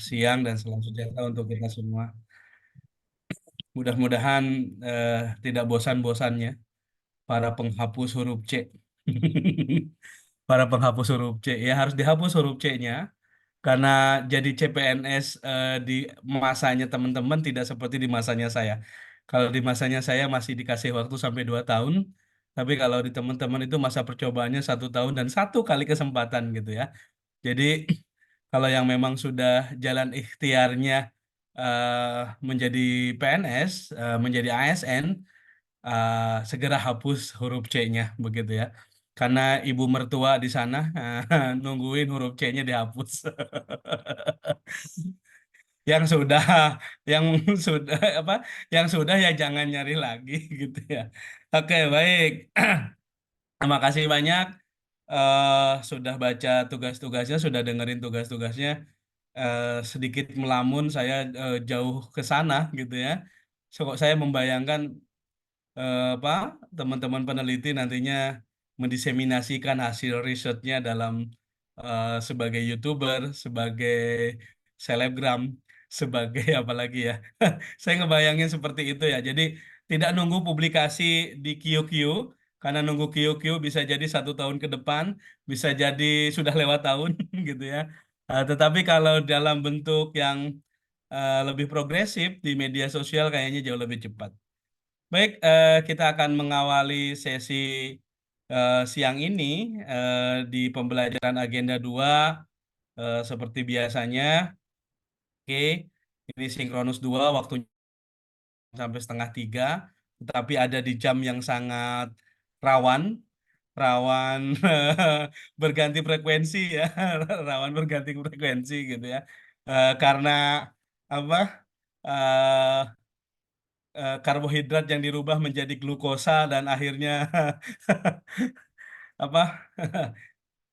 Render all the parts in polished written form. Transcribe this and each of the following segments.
Siang dan salam sejahtera untuk kita semua. Mudah-mudahan tidak bosan-bosannya para penghapus huruf C. Para penghapus huruf C ya harus dihapus huruf C-nya karena jadi CPNS di masanya teman-teman tidak seperti di masanya saya. Kalau di masanya saya masih dikasih waktu sampai 2 tahun, tapi kalau di teman-teman itu masa percobaannya 1 tahun dan 1 kali kesempatan gitu ya. Jadi kalau yang memang sudah jalan ikhtiarnya menjadi PNS, menjadi ASN, segera hapus huruf C-nya begitu ya. Karena ibu mertua di sana nungguin huruf C-nya dihapus. Yang sudah, yang sudah apa? Yang sudah ya jangan nyari lagi gitu ya. Oke, baik. Terima kasih banyak sudah baca tugas-tugasnya, sudah dengerin tugas-tugasnya. Sedikit melamun, saya jauh ke sana gitu ya. So, saya membayangkan apa teman-teman peneliti nantinya mendiseminasikan hasil risetnya dalam sebagai YouTuber, sebagai selebgram, sebagai apa lagi ya. Saya ngebayangin seperti itu ya. Jadi tidak nunggu publikasi di QQ, karena nunggu QQ bisa jadi 1 tahun ke depan, bisa jadi sudah lewat tahun gitu ya. Tetapi kalau dalam bentuk yang lebih progresif di media sosial kayaknya jauh lebih cepat. Baik, kita akan mengawali sesi siang ini di pembelajaran agenda 2 seperti biasanya. Oke, ini sinkronus 2 waktunya sampai setengah 3, tetapi ada di jam yang sangat rawan, rawan berganti frekuensi ya, rawan berganti frekuensi gitu ya. Karena apa? eh, Karbohidrat yang dirubah menjadi glukosa dan akhirnya apa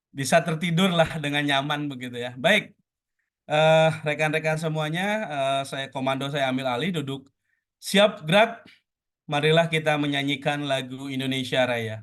bisa tertidur lah dengan nyaman begitu ya. Baik, rekan-rekan semuanya, saya komando, saya ambil alih, duduk siap gerak. Marilah kita menyanyikan lagu Indonesia Raya.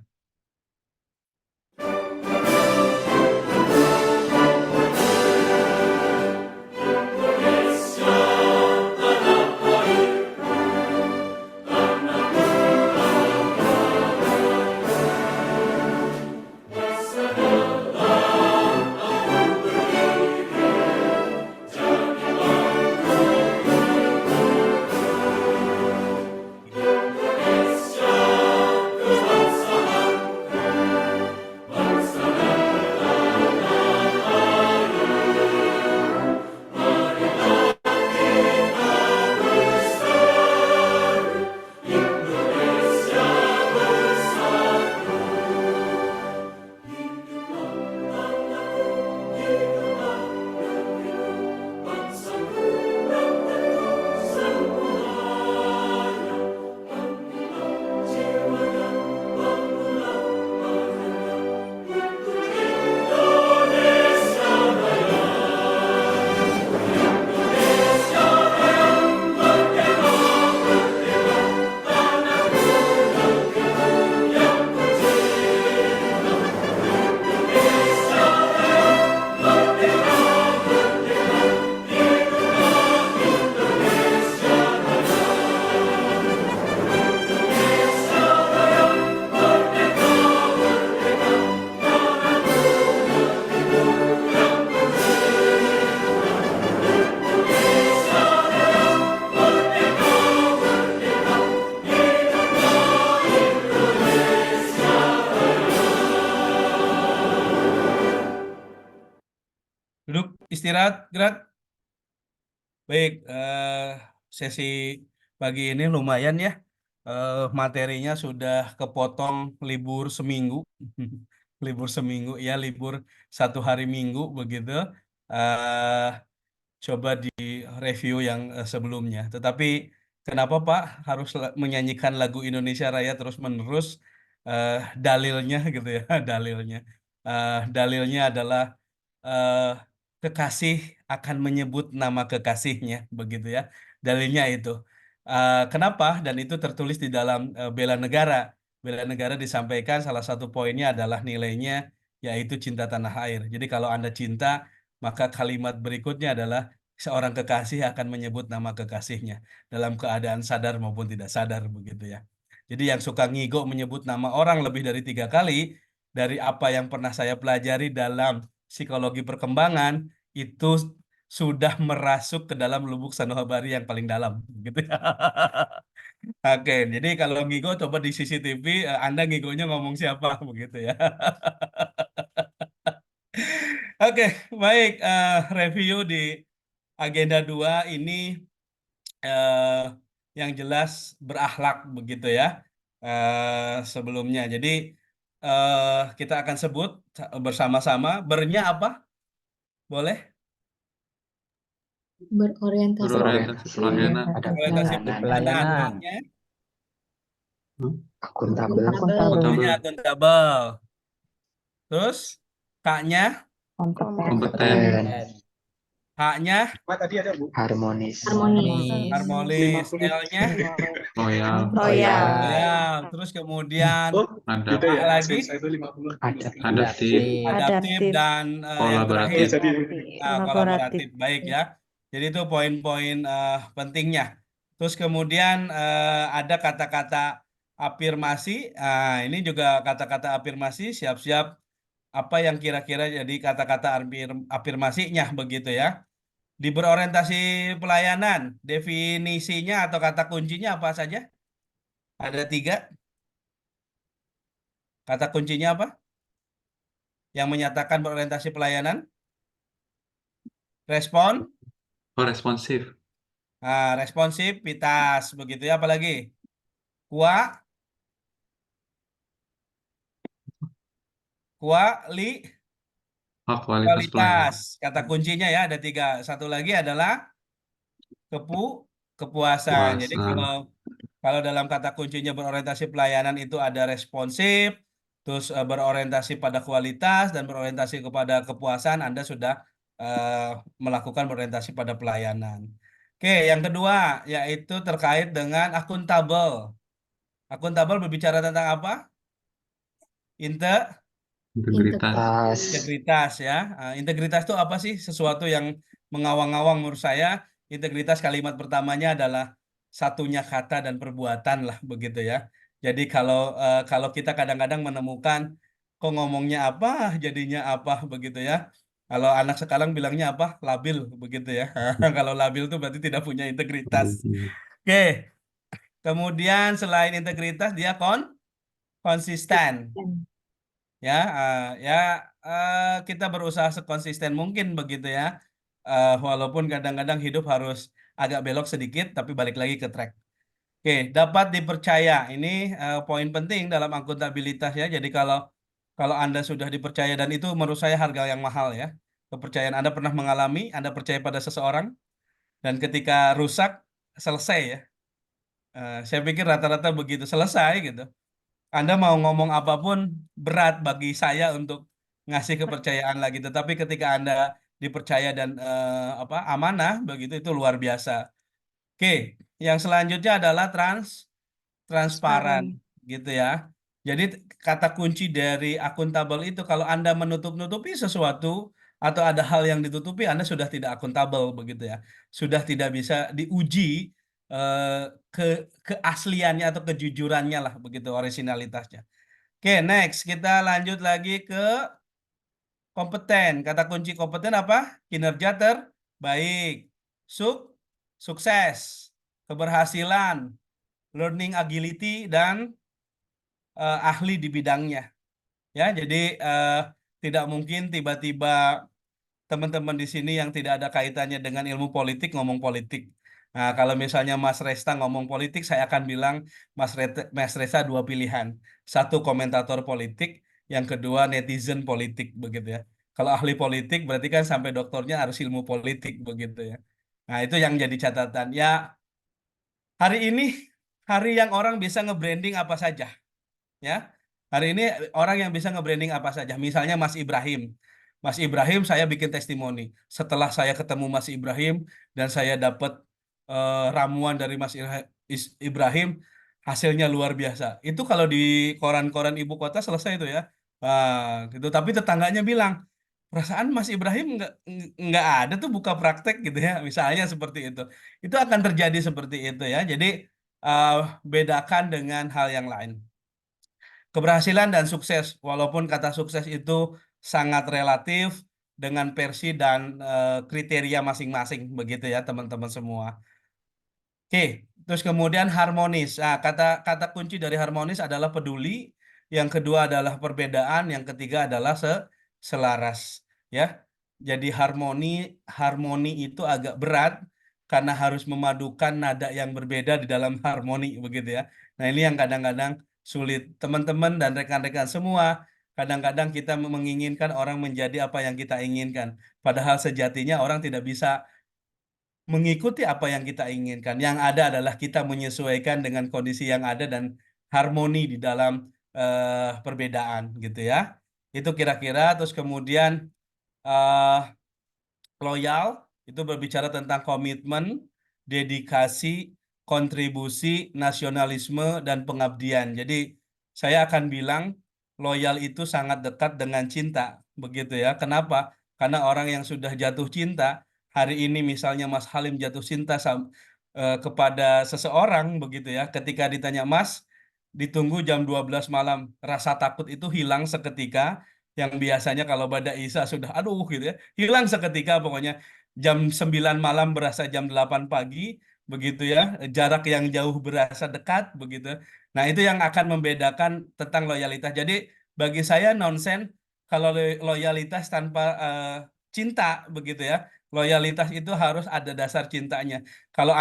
Duduk, istirahat, gerak. Baik, sesi pagi ini lumayan ya. Materinya sudah kepotong libur seminggu. Libur seminggu, ya libur 1 hari Minggu begitu. Eh, Coba di review yang sebelumnya. Tetapi kenapa Pak harus menyanyikan lagu Indonesia Raya terus-menerus? Eh, Dalilnya gitu ya, dalilnya. Dalilnya adalah eh, kekasih akan menyebut nama kekasihnya, begitu ya. Dalilnya itu. Kenapa? Dan itu tertulis di dalam bela negara. Bela negara disampaikan salah satu poinnya adalah nilainya yaitu cinta tanah air. Jadi kalau Anda cinta, maka kalimat berikutnya adalah seorang kekasih akan menyebut nama kekasihnya dalam keadaan sadar maupun tidak sadar begitu ya. Jadi yang suka ngigo menyebut nama orang lebih dari 3 kali, dari apa yang pernah saya pelajari dalam psikologi perkembangan, itu sudah merasuk ke dalam lubuk sanubari yang paling dalam gitu ya. Oke, jadi kalau ngigo coba di CCTV, Anda ngigonya ngomong siapa begitu ya. Oke, baik. Review di agenda 2 ini eh, yang jelas berakhlak begitu ya. Sebelumnya. Jadi kita akan sebut bersama-sama. Bernya apa? Boleh? Berorientasi Berorientasi pelayanan. pada Orientasi pelayanan. pelayanan. Pelayanan. Haknya Akuntabel. Haknya akuntabel. Terus kaknya, Kompeten. Kompeten. haknya Harmonis. harmonis. harmonis. L-nya Loyal. Loyal. loyal. Terus kemudian Ada. hak lagi Adaptif. Adaptif. adaptif dan yang Kolaboratif. terakhir Kolaboratif. kolaboratif. Baik ya. Jadi itu poin-poin pentingnya. Terus kemudian ada kata-kata afirmasi. Ini juga kata-kata afirmasi, siap-siap apa yang kira-kira jadi kata-kata afirmasinya begitu ya. Di berorientasi pelayanan, definisinya atau kata kuncinya apa saja? Ada 3. Kata kuncinya apa? Yang menyatakan berorientasi pelayanan? Respon, Oh, responsif. responsivitas, begitu ya. Apalagi? Kua, kuali, Oh, kualitas pelayanan. kualitas. Kata kuncinya ya ada 3. Satu lagi adalah kepuasan. Jadi Puasan. kalau dalam kata kuncinya berorientasi pelayanan itu ada responsif, terus berorientasi pada kualitas dan berorientasi kepada kepuasan, Anda sudah melakukan berorientasi pada pelayanan. Oke, yang kedua yaitu terkait dengan akuntabel. Akuntabel berbicara tentang apa? Integritas. Integritas ya. Integritas itu apa sih? Sesuatu yang mengawang-awang menurut saya. Integritas kalimat pertamanya adalah satunya kata dan perbuatan lah begitu ya. Jadi kalau kita kadang-kadang menemukan kok ngomongnya apa, jadinya apa begitu ya. Kalau anak sekarang bilangnya apa? Labil begitu ya. Kalau labil itu berarti tidak punya integritas. Oke. Kemudian selain integritas dia konsisten. Ya, kita berusaha sekonsisten mungkin begitu ya. Walaupun kadang-kadang hidup harus agak belok sedikit, tapi balik lagi ke track. Oke, dapat dipercaya. Ini poin penting dalam akuntabilitas ya. Jadi kalau Anda sudah dipercaya dan itu menurut saya harga yang mahal ya. Kepercayaan Anda pernah mengalami, Anda percaya pada seseorang dan ketika rusak selesai ya. Saya pikir rata-rata begitu selesai gitu. Anda mau ngomong apapun berat bagi saya untuk ngasih kepercayaan lagi. Tetapi ketika Anda dipercaya dan amanah begitu itu luar biasa. Oke, yang selanjutnya adalah transparan gitu ya. Jadi kata kunci dari akuntabel itu kalau Anda menutup-nutupi sesuatu atau ada hal yang ditutupi Anda sudah tidak akuntabel begitu ya. Sudah tidak bisa diuji eh, ke keasliannya atau kejujurannya lah begitu orisinalitasnya. Oke, next kita lanjut lagi ke kompeten. Kata kunci kompeten apa? Kinerja terbaik, sukses, keberhasilan, learning agility dan ahli di bidangnya. Ya, jadi tidak mungkin tiba-tiba teman-teman di sini yang tidak ada kaitannya dengan ilmu politik ngomong politik. Nah, kalau misalnya Mas Resta ngomong politik, saya akan bilang Mas Resta 2 pilihan. Satu komentator politik, yang kedua netizen politik begitu ya. Kalau ahli politik berarti kan sampai doktornya harus ilmu politik begitu ya. Nah, itu yang jadi catatan. Ya, hari ini hari yang orang bisa nge-branding apa saja ya. Hari ini orang yang bisa nge-branding apa saja. Misalnya Mas Ibrahim. Mas Ibrahim saya bikin testimoni. Setelah saya ketemu Mas Ibrahim dan saya dapat ramuan dari Mas Ibrahim, hasilnya luar biasa. Itu kalau di koran-koran ibu kota selesai itu ya. Gitu. Tapi tetangganya bilang, perasaan Mas Ibrahim nggak ada tuh buka praktek gitu ya, misalnya seperti itu akan terjadi seperti itu ya. Jadi eh, bedakan dengan hal yang lain. Keberhasilan dan sukses, walaupun kata sukses itu sangat relatif dengan versi dan kriteria masing-masing begitu ya teman-teman semua. Oke, terus kemudian harmonis. Nah, kata kata kunci dari harmonis adalah peduli, yang kedua adalah perbedaan, yang ketiga adalah selaras, ya. Jadi harmoni harmoni itu agak berat karena harus memadukan nada yang berbeda di dalam harmoni begitu ya. Nah, ini yang kadang-kadang sulit. Teman-teman dan rekan-rekan semua, kadang-kadang kita menginginkan orang menjadi apa yang kita inginkan. Padahal sejatinya orang tidak bisa mengikuti apa yang kita inginkan. Yang ada adalah kita menyesuaikan dengan kondisi yang ada dan harmoni di dalam perbedaan gitu ya. Itu kira-kira terus kemudian eh, loyal itu berbicara tentang komitmen, dedikasi, kontribusi, nasionalisme dan pengabdian. Jadi saya akan bilang loyal itu sangat dekat dengan cinta, begitu ya. Kenapa? Karena orang yang sudah jatuh cinta, hari ini misalnya Mas Halim jatuh cinta kepada seseorang begitu ya. Ketika ditanya Mas, ditunggu jam 12 malam, rasa takut itu hilang seketika. Yang biasanya kalau pada Isa sudah aduh gitu ya, hilang seketika pokoknya. Jam 9 malam berasa jam 8 pagi begitu ya. Jarak yang jauh berasa dekat begitu. Nah, itu yang akan membedakan tentang loyalitas. Jadi bagi saya nonsen kalau loyalitas tanpa cinta begitu ya. Loyalitas itu harus ada dasar cintanya. Kalau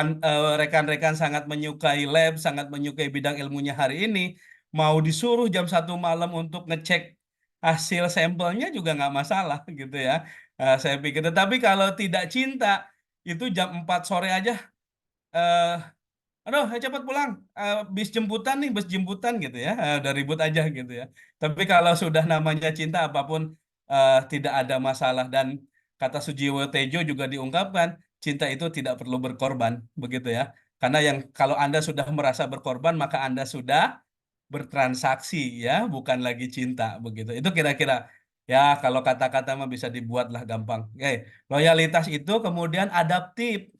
rekan-rekan sangat menyukai lab, sangat menyukai bidang ilmunya hari ini, mau disuruh jam 1 malam untuk ngecek hasil sampelnya juga nggak masalah gitu ya. Saya pikir. Tetapi kalau tidak cinta, itu jam 4 sore aja eh, aduh, ayo cepat pulang. Bis jemputan nih, bis jemputan gitu ya. Udah ribut aja gitu ya. Tapi kalau sudah namanya cinta apapun tidak ada masalah dan kata Sujiwo Tejo juga diungkapkan, cinta itu tidak perlu berkorban, begitu ya. Karena yang kalau Anda sudah merasa berkorban, maka Anda sudah bertransaksi ya, bukan lagi cinta begitu. Itu kira-kira ya kalau kata-kata mah bisa dibuat lah gampang. Oke, loyalitas itu kemudian adaptif.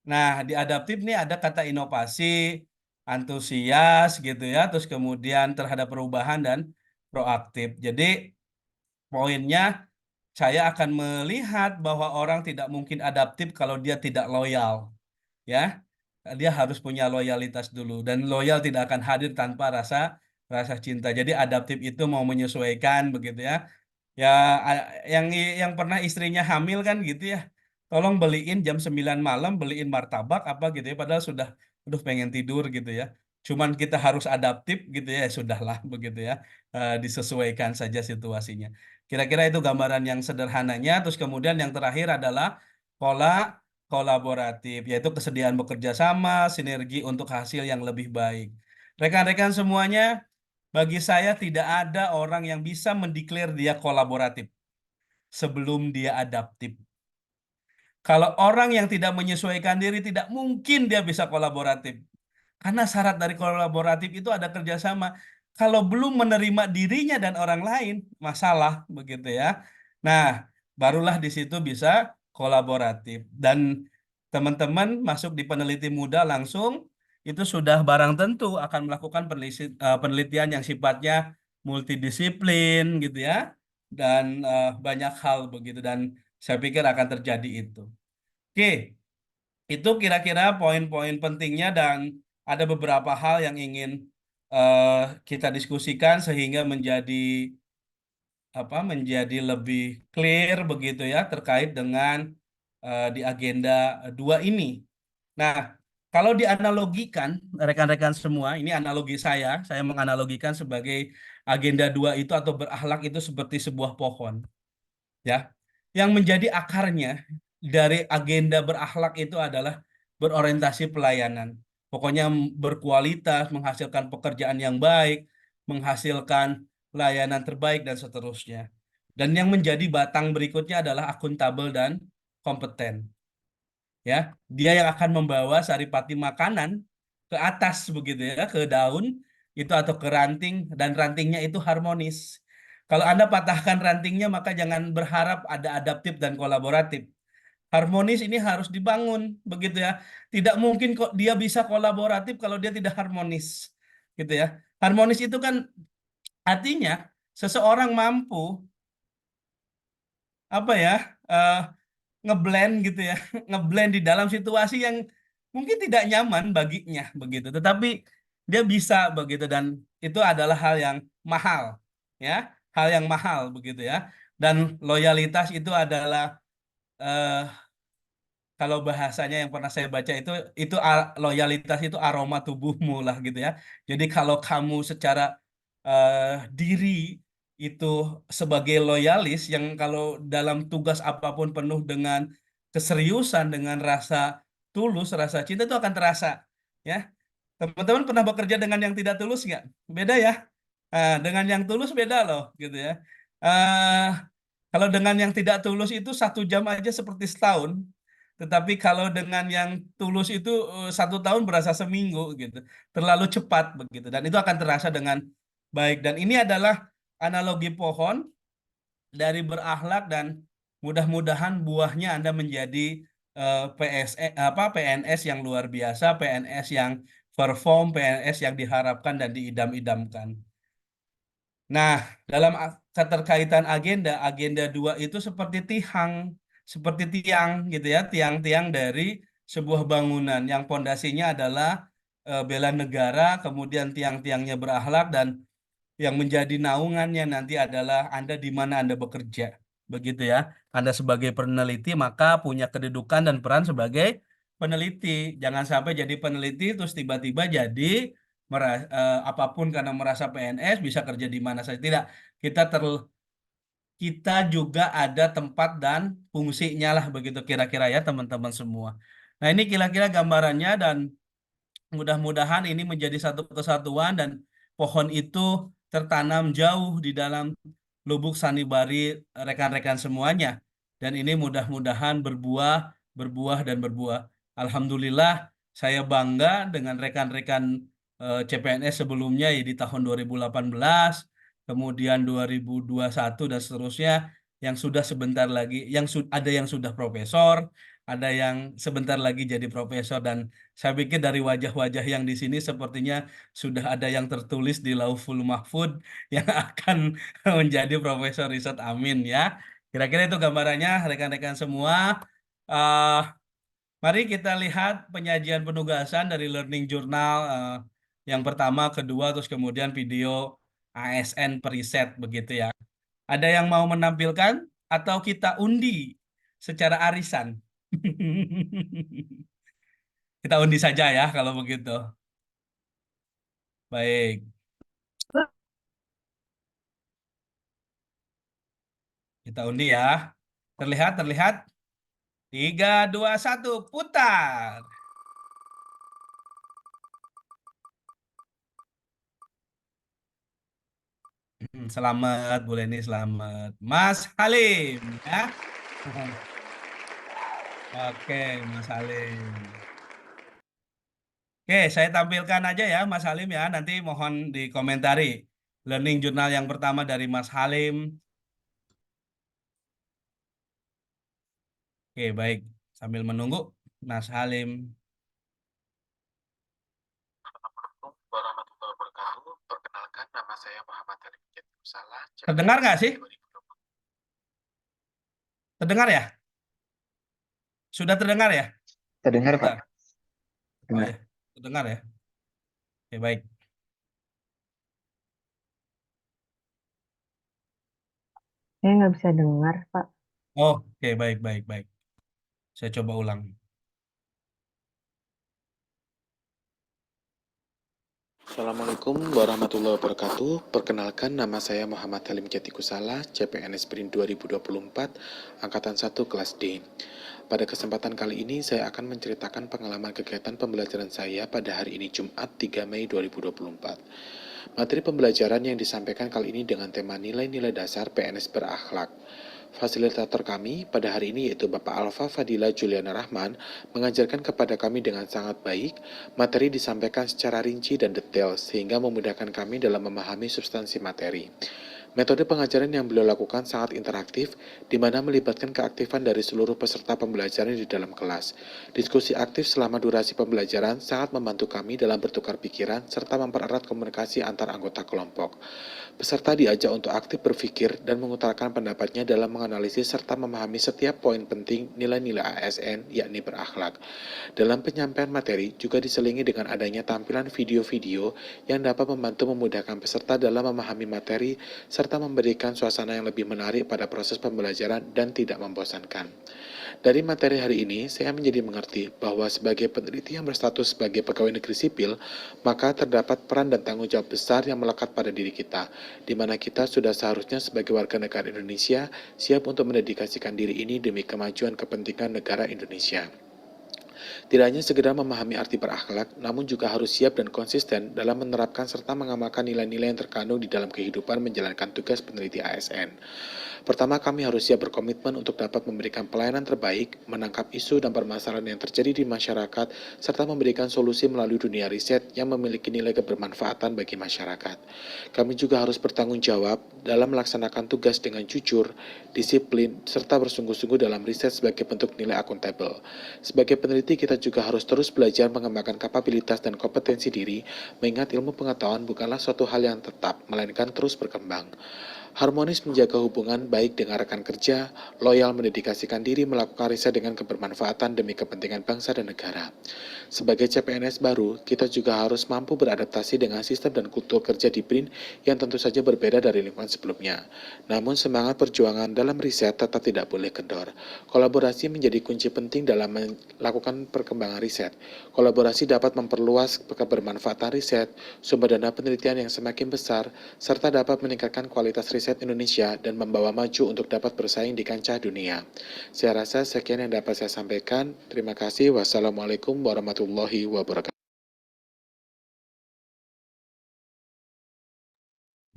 Nah, di adaptif nih ada kata inovasi, antusias gitu ya, terus kemudian terhadap perubahan dan proaktif. Jadi poinnya saya akan melihat bahwa orang tidak mungkin adaptif kalau dia tidak loyal, ya. Dia harus punya loyalitas dulu dan loyal tidak akan hadir tanpa rasa rasa cinta. Jadi adaptif itu mau menyesuaikan begitu ya. Ya, yang pernah istrinya hamil kan gitu ya. Tolong beliin jam 9 malam, beliin martabak apa gitu ya. Padahal sudah, aduh pengen tidur gitu ya. Cuman kita harus adaptif gitu ya, sudahlah begitu ya. Disesuaikan saja situasinya. Kira-kira itu gambaran yang sederhananya. Terus kemudian yang terakhir adalah pola kolaboratif, yaitu kesediaan bekerja sama, sinergi untuk hasil yang lebih baik. Rekan-rekan semuanya, bagi saya tidak ada orang yang bisa mendeklar dia kolaboratif sebelum dia adaptif. Kalau orang yang tidak menyesuaikan diri, tidak mungkin dia bisa kolaboratif. Karena syarat dari kolaboratif itu ada kerjasama. Kalau belum menerima dirinya dan orang lain, masalah begitu ya. Nah, barulah di situ bisa kolaboratif. Dan teman-teman masuk di peneliti muda langsung, itu sudah barang tentu akan melakukan penelitian yang sifatnya multidisiplin gitu ya. Dan banyak hal begitu. Dan saya pikir akan terjadi itu. Oke, itu kira-kira poin-poin pentingnya dan ada beberapa hal yang ingin eh, kita diskusikan sehingga menjadi lebih clear begitu ya terkait dengan di agenda 2 ini. Nah, kalau dianalogikan rekan-rekan semua, ini analogi saya menganalogikan sebagai agenda 2 itu atau berakhlak itu seperti sebuah pohon ya. Yang menjadi akarnya dari agenda berakhlak itu adalah berorientasi pelayanan. Pokoknya berkualitas, menghasilkan pekerjaan yang baik, menghasilkan layanan terbaik dan seterusnya. Dan yang menjadi batang berikutnya adalah akuntabel dan kompeten. Ya, dia yang akan membawa saripati makanan ke atas begitu ya, ke daun itu atau ke ranting dan rantingnya itu harmonis. Kalau Anda patahkan rantingnya, maka jangan berharap ada adaptif dan kolaboratif. Harmonis ini harus dibangun, begitu ya. Tidak mungkin kok dia bisa kolaboratif kalau dia tidak harmonis, gitu ya. Harmonis itu kan artinya seseorang mampu apa ya, eh, ngeblend gitu ya, ngeblend di dalam situasi yang mungkin tidak nyaman baginya, begitu. Tetapi dia bisa begitu, dan itu adalah hal yang mahal, ya, hal yang mahal begitu ya. Dan loyalitas itu adalah eh, kalau bahasanya yang pernah saya baca itu loyalitas itu aroma tubuhmu lah gitu ya. Jadi kalau kamu secara eh, diri itu sebagai loyalis yang kalau dalam tugas apapun penuh dengan keseriusan, dengan rasa tulus, rasa cinta, itu akan terasa ya. Teman-teman pernah bekerja dengan yang tidak tulus nggak? Beda ya. Dengan yang tulus beda loh gitu ya. Eh, Kalau dengan yang tidak tulus itu 1 jam aja seperti setahun. Tetapi kalau dengan yang tulus itu 1 tahun berasa seminggu gitu. Terlalu cepat begitu. Dan itu akan terasa dengan baik. Dan ini adalah analogi pohon dari berakhlak, dan mudah-mudahan buahnya Anda menjadi PNS yang luar biasa, PNS yang perform, PNS yang diharapkan dan diidam-idamkan. Nah, dalam keterkaitan agenda, agenda 2 itu seperti tiang gitu ya, tiang-tiang dari sebuah bangunan yang pondasinya adalah bela negara, kemudian tiang-tiangnya berakhlak, dan yang menjadi naungannya nanti adalah Anda di mana Anda bekerja. Begitu ya. Anda sebagai peneliti maka punya kedudukan dan peran sebagai peneliti. Jangan sampai jadi peneliti terus tiba-tiba jadi apapun karena merasa PNS bisa kerja di mana saja. Tidak. Kita ter kita juga ada tempat dan fungsinya lah begitu kira-kira ya teman-teman semua. Nah, ini kira-kira gambarannya, dan mudah-mudahan ini menjadi satu kesatuan dan pohon itu tertanam jauh di dalam lubuk sanibari rekan-rekan semuanya. Dan ini mudah-mudahan berbuah, berbuah, dan berbuah. Alhamdulillah, saya bangga dengan rekan-rekan CPNS sebelumnya ya, di tahun 2018, kemudian 2021 dan seterusnya, yang sudah sebentar lagi, ada yang sudah profesor, ada yang sebentar lagi jadi profesor, dan saya pikir dari wajah-wajah yang di sini sepertinya sudah ada yang tertulis di Lauhul Mahfud yang akan menjadi profesor riset, amin ya. Kira-kira itu gambarannya rekan-rekan semua. Eh, Mari kita lihat penyajian penugasan dari Learning Journal yang pertama, kedua, terus kemudian video ASN periset begitu ya. Ada yang mau menampilkan atau kita undi secara arisan? Kita undi saja ya kalau begitu. Baik, kita undi ya. Terlihat, terlihat. 3, 2, 1, putar. Selamat, Bu Leni, selamat. Mas Halim, ya. Oke, Mas Halim. Oke, saya tampilkan aja ya, Mas Halim ya. Nanti mohon dikomentari. Learning Journal yang pertama dari Mas Halim. Oke, baik. Sambil menunggu, Mas Halim. Warahmatullahi wabarakatuh. Perkenalkan, nama saya Muhammad Halim Salah. Terdengar nggak sih? Terdengar ya? Sudah terdengar ya? Terdengar, Pak? Bentar. Oh Dengar. ya, terdengar ya. Oke, baik. Saya nggak bisa dengar, Pak. Oh, oke, baik, baik, baik. Saya coba ulang. Assalamualaikum warahmatullahi wabarakatuh. Perkenalkan, nama saya Muhammad Halim Jatikusala, CPNS BRIN 2024, Angkatan 1 Kelas D. Pada kesempatan kali ini, saya akan menceritakan pengalaman kegiatan pembelajaran saya pada hari ini Jumat 3 Mei 2024. Materi pembelajaran yang disampaikan kali ini dengan tema nilai-nilai dasar PNS berakhlak. Fasilitator kami pada hari ini yaitu Bapak Alfa Fadila Juliana Rahman mengajarkan kepada kami dengan sangat baik. Materi disampaikan secara rinci dan detail sehingga memudahkan kami dalam memahami substansi materi. Metode pengajaran yang beliau lakukan sangat interaktif, di mana melibatkan keaktifan dari seluruh peserta pembelajaran di dalam kelas. Diskusi aktif selama durasi pembelajaran sangat membantu kami dalam bertukar pikiran serta mempererat komunikasi antar anggota kelompok. Peserta diajak untuk aktif berpikir dan mengutarakan pendapatnya dalam menganalisis serta memahami setiap poin penting nilai-nilai ASN, yakni berakhlak. Dalam penyampaian materi juga diselingi dengan adanya tampilan video-video yang dapat membantu memudahkan peserta dalam memahami materi serta memberikan suasana yang lebih menarik pada proses pembelajaran dan tidak membosankan. Dari materi hari ini, saya menjadi mengerti bahwa sebagai peneliti yang berstatus sebagai pegawai negeri sipil, maka terdapat peran dan tanggung jawab besar yang melekat pada diri kita, di mana kita sudah seharusnya sebagai warga negara Indonesia siap untuk mendedikasikan diri ini demi kemajuan kepentingan negara Indonesia. Tidak hanya sekedar memahami arti berakhlak, namun juga harus siap dan konsisten dalam menerapkan serta mengamalkan nilai-nilai yang terkandung di dalam kehidupan menjalankan tugas peneliti ASN. Pertama, kami harus siap berkomitmen untuk dapat memberikan pelayanan terbaik, menangkap isu dan permasalahan yang terjadi di masyarakat, serta memberikan solusi melalui dunia riset yang memiliki nilai kebermanfaatan bagi masyarakat. Kami juga harus bertanggung jawab dalam melaksanakan tugas dengan jujur, disiplin, serta bersungguh-sungguh dalam riset sebagai bentuk nilai akuntabel. Sebagai peneliti, kita juga harus terus belajar mengembangkan kapabilitas dan kompetensi diri, mengingat ilmu pengetahuan bukanlah suatu hal yang tetap, melainkan terus berkembang. Harmonis menjaga hubungan baik dengan rekan kerja, loyal mendedikasikan diri melakukan riset dengan kebermanfaatan demi kepentingan bangsa dan negara. Sebagai CPNS baru, kita juga harus mampu beradaptasi dengan sistem dan kultur kerja di BRIN yang tentu saja berbeda dari lingkungan sebelumnya. Namun semangat perjuangan dalam riset tetap tidak boleh kendor. Kolaborasi menjadi kunci penting dalam melakukan perkembangan riset. Kolaborasi dapat memperluas kebermanfaatan riset, sumber dana penelitian yang semakin besar, serta dapat meningkatkan kualitas riset Indonesia dan membawa maju untuk dapat bersaing di kancah dunia. Saya rasa sekian yang dapat saya sampaikan. Terima kasih. Wassalamualaikum warahmatullahi wabarakatuh.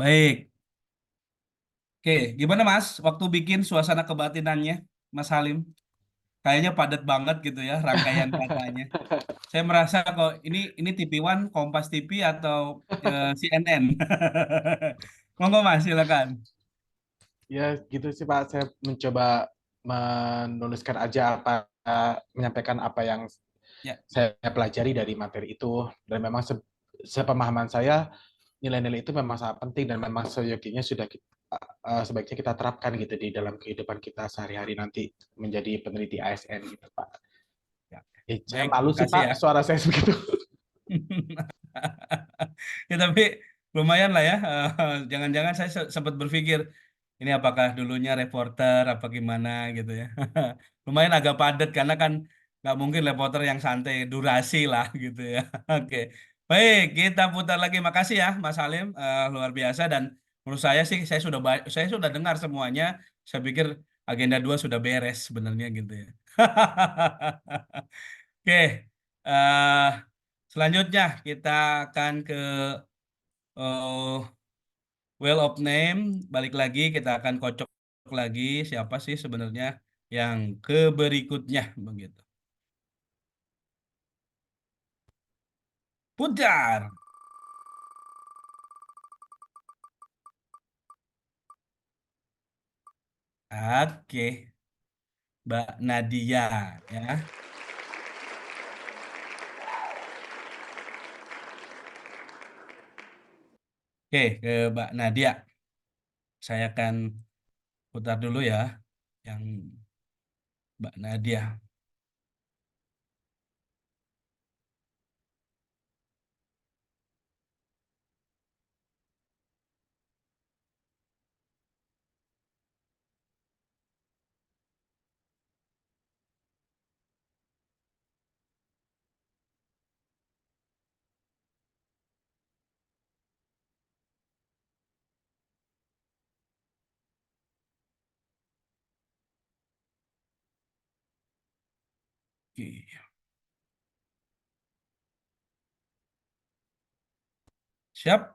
Baik. Oke, gimana Mas? Waktu bikin suasana kebatinannya, Mas Halim? Kayaknya padat banget gitu ya rangkaian katanya. Saya merasa kok ini TV One, Kompas TV atau CNN. Monggo Mas, silakan. Ya gitu sih Pak, saya mencoba menuliskan aja menyampaikan apa yang Ya. saya pelajari dari materi itu, dan memang sepemahaman saya nilai-nilai itu memang sangat penting dan memang seyogianya sebaiknya kita terapkan gitu di dalam kehidupan kita sehari-hari nanti menjadi peneliti ASN gitu Pak. Ya. Saya Baik, malu sih makasih Pak, ya. suara saya begitu. Ya tapi lumayan lah ya. Jangan-jangan saya sempat berpikir ini apakah dulunya reporter apa gimana gitu ya. Lumayan agak padat karena kan nggak mungkin reporter yang santai durasi lah gitu ya. Oke, baik kita putar lagi. Makasih ya Mas Halim. Luar biasa dan menurut saya sih saya sudah dengar semuanya. Saya pikir agenda 2 sudah beres sebenarnya gitu ya. Oke, eh, selanjutnya kita akan ke Well of Name. Balik lagi kita akan kocok lagi siapa sih sebenarnya yang ke berikutnya begitu. Putar. Oke, Mbak Nadia ya. Oke, ke Mbak Nadia. Saya akan putar dulu ya yang Mbak Nadia. Oke. Siap?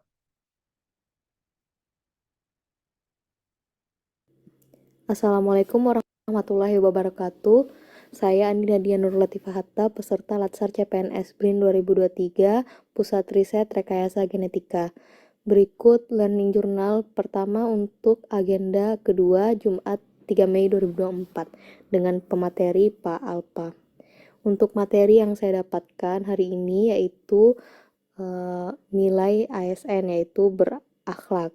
Assalamualaikum warahmatullahi wabarakatuh. Saya Andi Nadia Nur Latifah Hatta, peserta Latsar CPNS BRIN 2023, Pusat Riset Rekayasa Genetika. Berikut learning journal pertama untuk agenda kedua Jumat 3 Mei 2024 dengan pemateri Pak Alpa. Untuk materi yang saya dapatkan hari ini yaitu nilai ASN, yaitu berakhlak,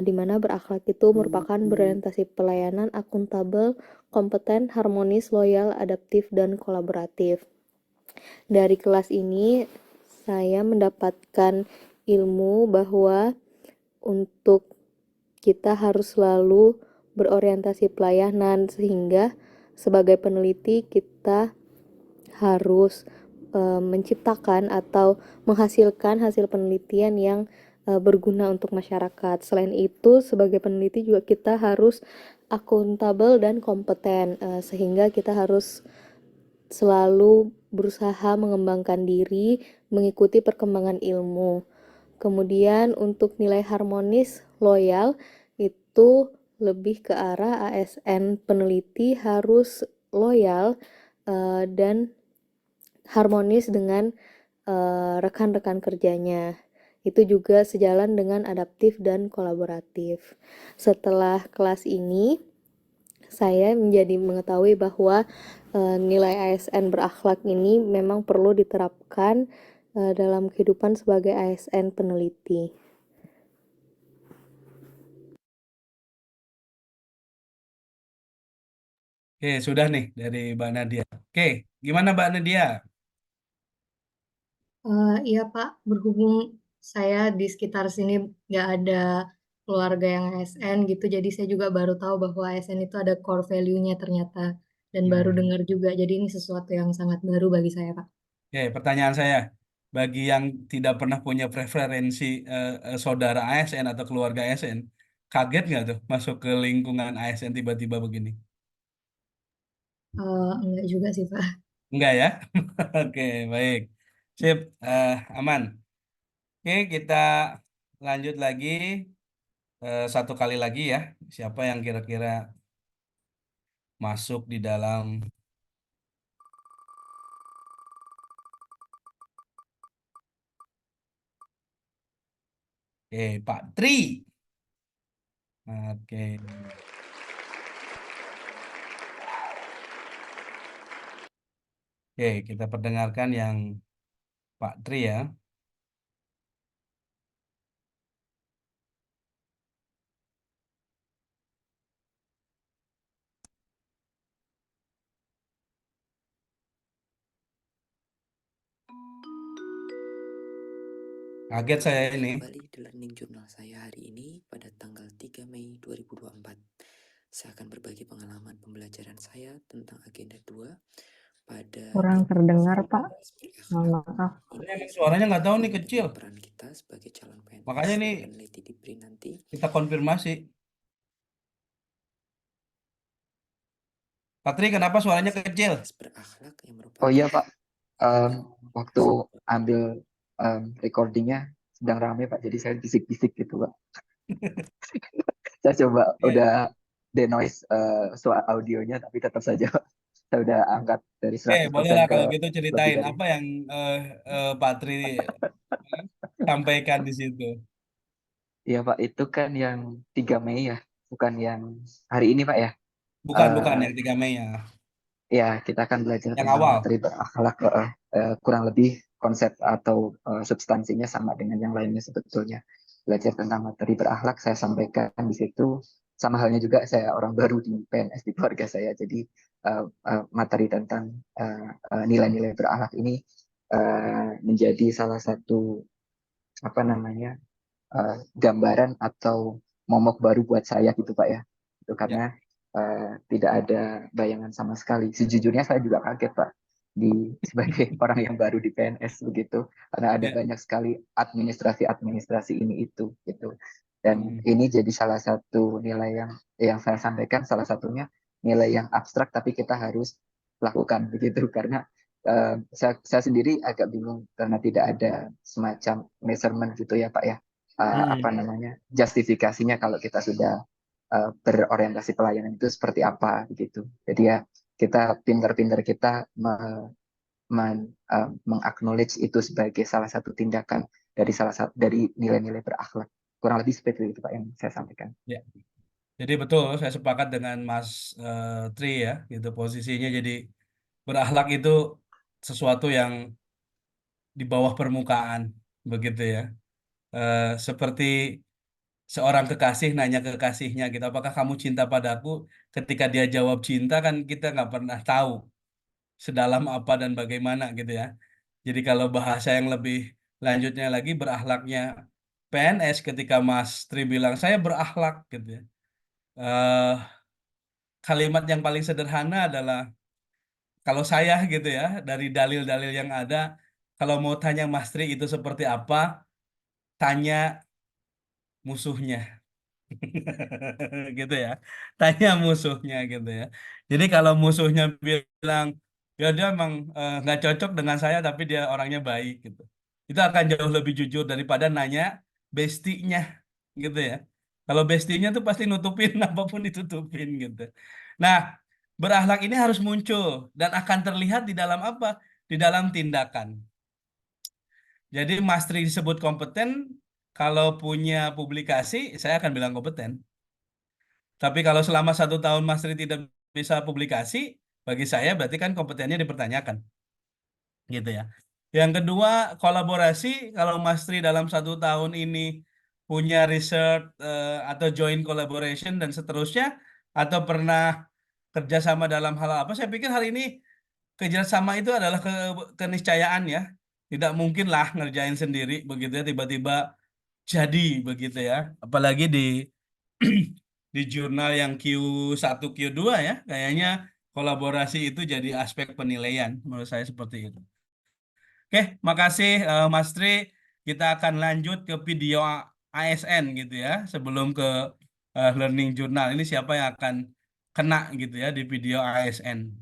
di mana berakhlak itu merupakan berorientasi pelayanan, akuntabel, kompeten, harmonis, loyal, adaptif, dan kolaboratif. Dari kelas ini saya mendapatkan ilmu bahwa untuk kita harus selalu berorientasi pelayanan, sehingga sebagai peneliti kita harus menciptakan atau menghasilkan hasil penelitian yang berguna untuk masyarakat. Selain itu, sebagai peneliti juga kita harus akuntabel dan kompeten, sehingga kita harus selalu berusaha mengembangkan diri, mengikuti perkembangan ilmu. Kemudian untuk nilai harmonis, loyal, itu lebih ke arah ASN peneliti harus loyal dan harmonis dengan rekan-rekan kerjanya. Itu juga sejalan dengan adaptif dan kolaboratif. Setelah kelas ini, saya menjadi mengetahui bahwa nilai ASN berakhlak ini memang perlu diterapkan dalam kehidupan sebagai ASN peneliti. Oke, sudah nih dari Mbak Nadia. Oke, gimana Mbak Nadia? Iya Pak, berhubung saya di sekitar sini nggak ada keluarga yang ASN gitu, jadi saya juga baru tahu bahwa ASN itu ada core value-nya ternyata, dan baru dengar juga, jadi ini sesuatu yang sangat baru bagi saya Pak. Oke, pertanyaan saya. Bagi yang tidak pernah punya preferensi saudara ASN atau keluarga ASN, kaget nggak tuh masuk ke lingkungan ASN tiba-tiba begini? Enggak juga sih Pak. Enggak ya? Oke, baik. Sip, aman. Oke, kita lanjut lagi. Satu kali lagi ya. Siapa yang kira-kira masuk di dalam... Oke, Pak Tri. Oke. Oke, kita perdengarkan yang Pak Tri ya. Kaget saya ini. Kembali di learning journal saya hari ini pada tanggal 3 Mei 2024. Saya akan berbagi pengalaman pembelajaran saya tentang agenda 2 pada Kurang terdengar Pak, mohon maaf. Ini emang suaranya nggak tahu nih kecil. peran kita sebagai calon PNS Makanya nih dan peneliti di BRIN nanti. kita konfirmasi. Patri, kenapa suaranya kecil? Berakhlak yang merupakan Oh iya Pak, waktu ambil recordingnya sedang rame Pak, jadi saya bisik-bisik gitu Pak. Saya coba udah denoise suara audionya, tapi tetap saja Pak. Saya udah angkat dari Oke, 100% bolehlah ke kalau gitu lebih ceritain dari. apa yang Patri sampaikan di situ. Iya Pak, itu kan yang 3 Mei ya, bukan yang hari ini Pak ya. Bukan yang 3 Mei ya. Ya, kita akan belajar Yang tentang awal. materi berakhlak, kurang lebih konsep atau substansinya sama dengan yang lainnya sebetulnya. Belajar tentang materi berakhlak, saya sampaikan di situ. Sama halnya juga saya orang baru di PNS di keluarga saya, jadi materi tentang nilai-nilai berakhlak ini menjadi salah satu apa namanya gambaran atau momok baru buat saya gitu Pak ya. Itu Ya. karena tidak ada bayangan sama sekali. Sejujurnya saya juga kaget Pak sebagai orang yang baru di PNS begitu, karena ada Ya. banyak sekali administrasi ini itu gitu. Dan ini jadi salah satu nilai yang saya sampaikan, salah satunya nilai yang abstrak tapi kita harus lakukan begitu, karena saya sendiri agak bingung karena tidak ada semacam measurement gitu ya Pak ya. Apa namanya, justifikasinya kalau kita sudah berorientasi pelayanan itu seperti apa gitu. Jadi ya kita pinter-pinter kita mengaknowledge itu sebagai salah satu tindakan dari nilai-nilai berakhlak. Kurang lebih seperti itu Pak yang saya sampaikan. Ya. Jadi betul, saya sepakat dengan Mas Tri ya, gitu posisinya. Jadi berakhlak itu sesuatu yang di bawah permukaan, begitu ya. Seperti seorang kekasih nanya ke kekasihnya gitu, apakah kamu cinta padaku? Ketika dia jawab cinta kan kita nggak pernah tahu sedalam apa dan bagaimana gitu ya. Jadi kalau bahasa yang lebih lanjutnya lagi berakhlaknya PNS ketika Mas Tri bilang saya berakhlak gitu ya. Eh, Kalimat yang paling sederhana adalah kalau saya gitu ya dari dalil-dalil yang ada, kalau mau tanya Mas Tri itu seperti apa, tanya musuhnya. Gitu ya, tanya musuhnya gitu ya. Jadi kalau musuhnya bilang ya dia emang nggak cocok dengan saya tapi dia orangnya baik gitu, itu akan jauh lebih jujur daripada nanya bestinya gitu ya. Kalau bestinya tuh pasti nutupin apapun ditutupin gitu. Nah, berakhlak ini harus muncul dan akan terlihat di dalam apa? Di dalam tindakan. Jadi Mas Tri disebut kompeten, kalau punya publikasi saya akan bilang kompeten. Tapi kalau selama 1 tahun Mas Tri tidak bisa publikasi, bagi saya berarti kan kompetennya dipertanyakan, gitu ya. Yang kedua, kolaborasi. Kalau Mas Tri dalam 1 tahun ini punya research atau joint collaboration dan seterusnya, atau pernah kerjasama dalam hal apa? Saya pikir hari ini kerjasama itu adalah keniscayaan ya. Tidak mungkin lah ngerjain sendiri begitu ya tiba-tiba jadi begitu ya. Apalagi di di jurnal yang Q1, Q2 ya, kayaknya kolaborasi itu jadi aspek penilaian, menurut saya seperti itu. Oke, makasih Mas Tri. Kita akan lanjut ke video ASN gitu ya, sebelum ke learning journal. Ini siapa yang akan kena gitu ya di video ASN.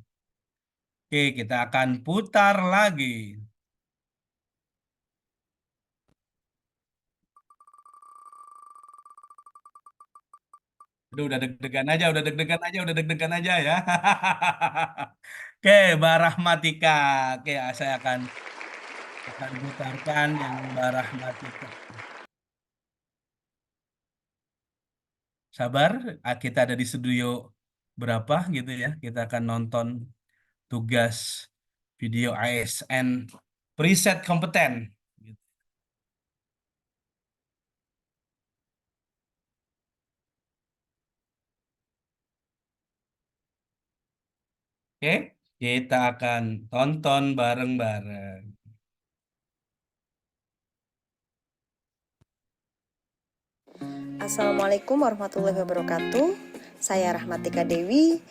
Oke, kita akan putar lagi. Udah deg-degan aja, udah deg-degan aja, udah deg-degan aja ya. Oke, Mbak Rahmatika. Oke, saya akan putarkan yang Mbak Rahmatika. Sabar, kita ada di studio berapa gitu ya. Kita akan nonton tugas video ASN preset kompeten. Oke, kita akan tonton bareng-bareng. Assalamualaikum warahmatullahi wabarakatuh. Saya Rahmatika Dewi,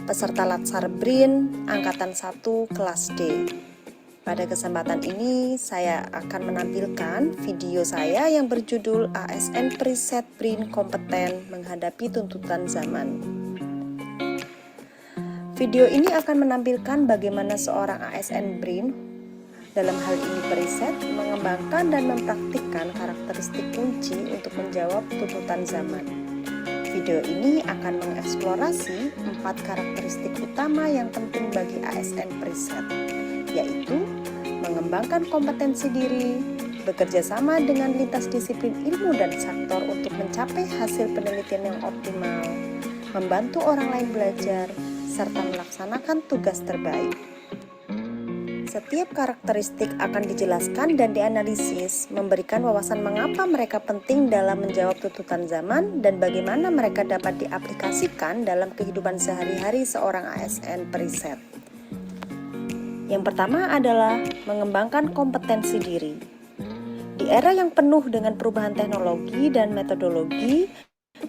peserta Latsar BRIN Angkatan 1 kelas D. Pada kesempatan ini saya akan menampilkan video saya yang berjudul ASN Preset BRIN Kompeten Menghadapi Tuntutan Zaman. Video ini akan menampilkan bagaimana seorang ASN BRIN, dalam hal ini preset, mengembangkan dan mempraktikkan karakteristik kunci untuk menjawab tuntutan zaman. Video ini akan mengeksplorasi 4 karakteristik utama yang penting bagi ASN preset, yaitu mengembangkan kompetensi diri, bekerja sama dengan lintas disiplin ilmu dan sektor untuk mencapai hasil penelitian yang optimal, membantu orang lain belajar, serta melaksanakan tugas terbaik. Setiap karakteristik akan dijelaskan dan dianalisis, memberikan wawasan mengapa mereka penting dalam menjawab tuntutan zaman dan bagaimana mereka dapat diaplikasikan dalam kehidupan sehari-hari seorang ASN preset. Yang pertama adalah mengembangkan kompetensi diri. Di era yang penuh dengan perubahan teknologi dan metodologi,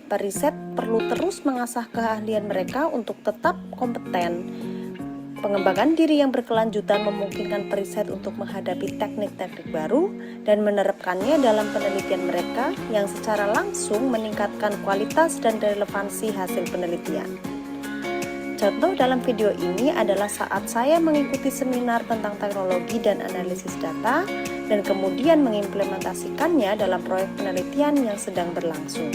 periset perlu terus mengasah keahlian mereka untuk tetap kompeten. Pengembangan diri yang berkelanjutan memungkinkan periset untuk menghadapi teknik-teknik baru dan menerapkannya dalam penelitian mereka yang secara langsung meningkatkan kualitas dan relevansi hasil penelitian. Contoh dalam video ini adalah saat saya mengikuti seminar tentang teknologi dan analisis data dan kemudian mengimplementasikannya dalam proyek penelitian yang sedang berlangsung.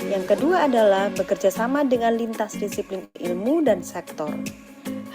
Yang kedua adalah bekerja sama dengan lintas disiplin ilmu dan sektor.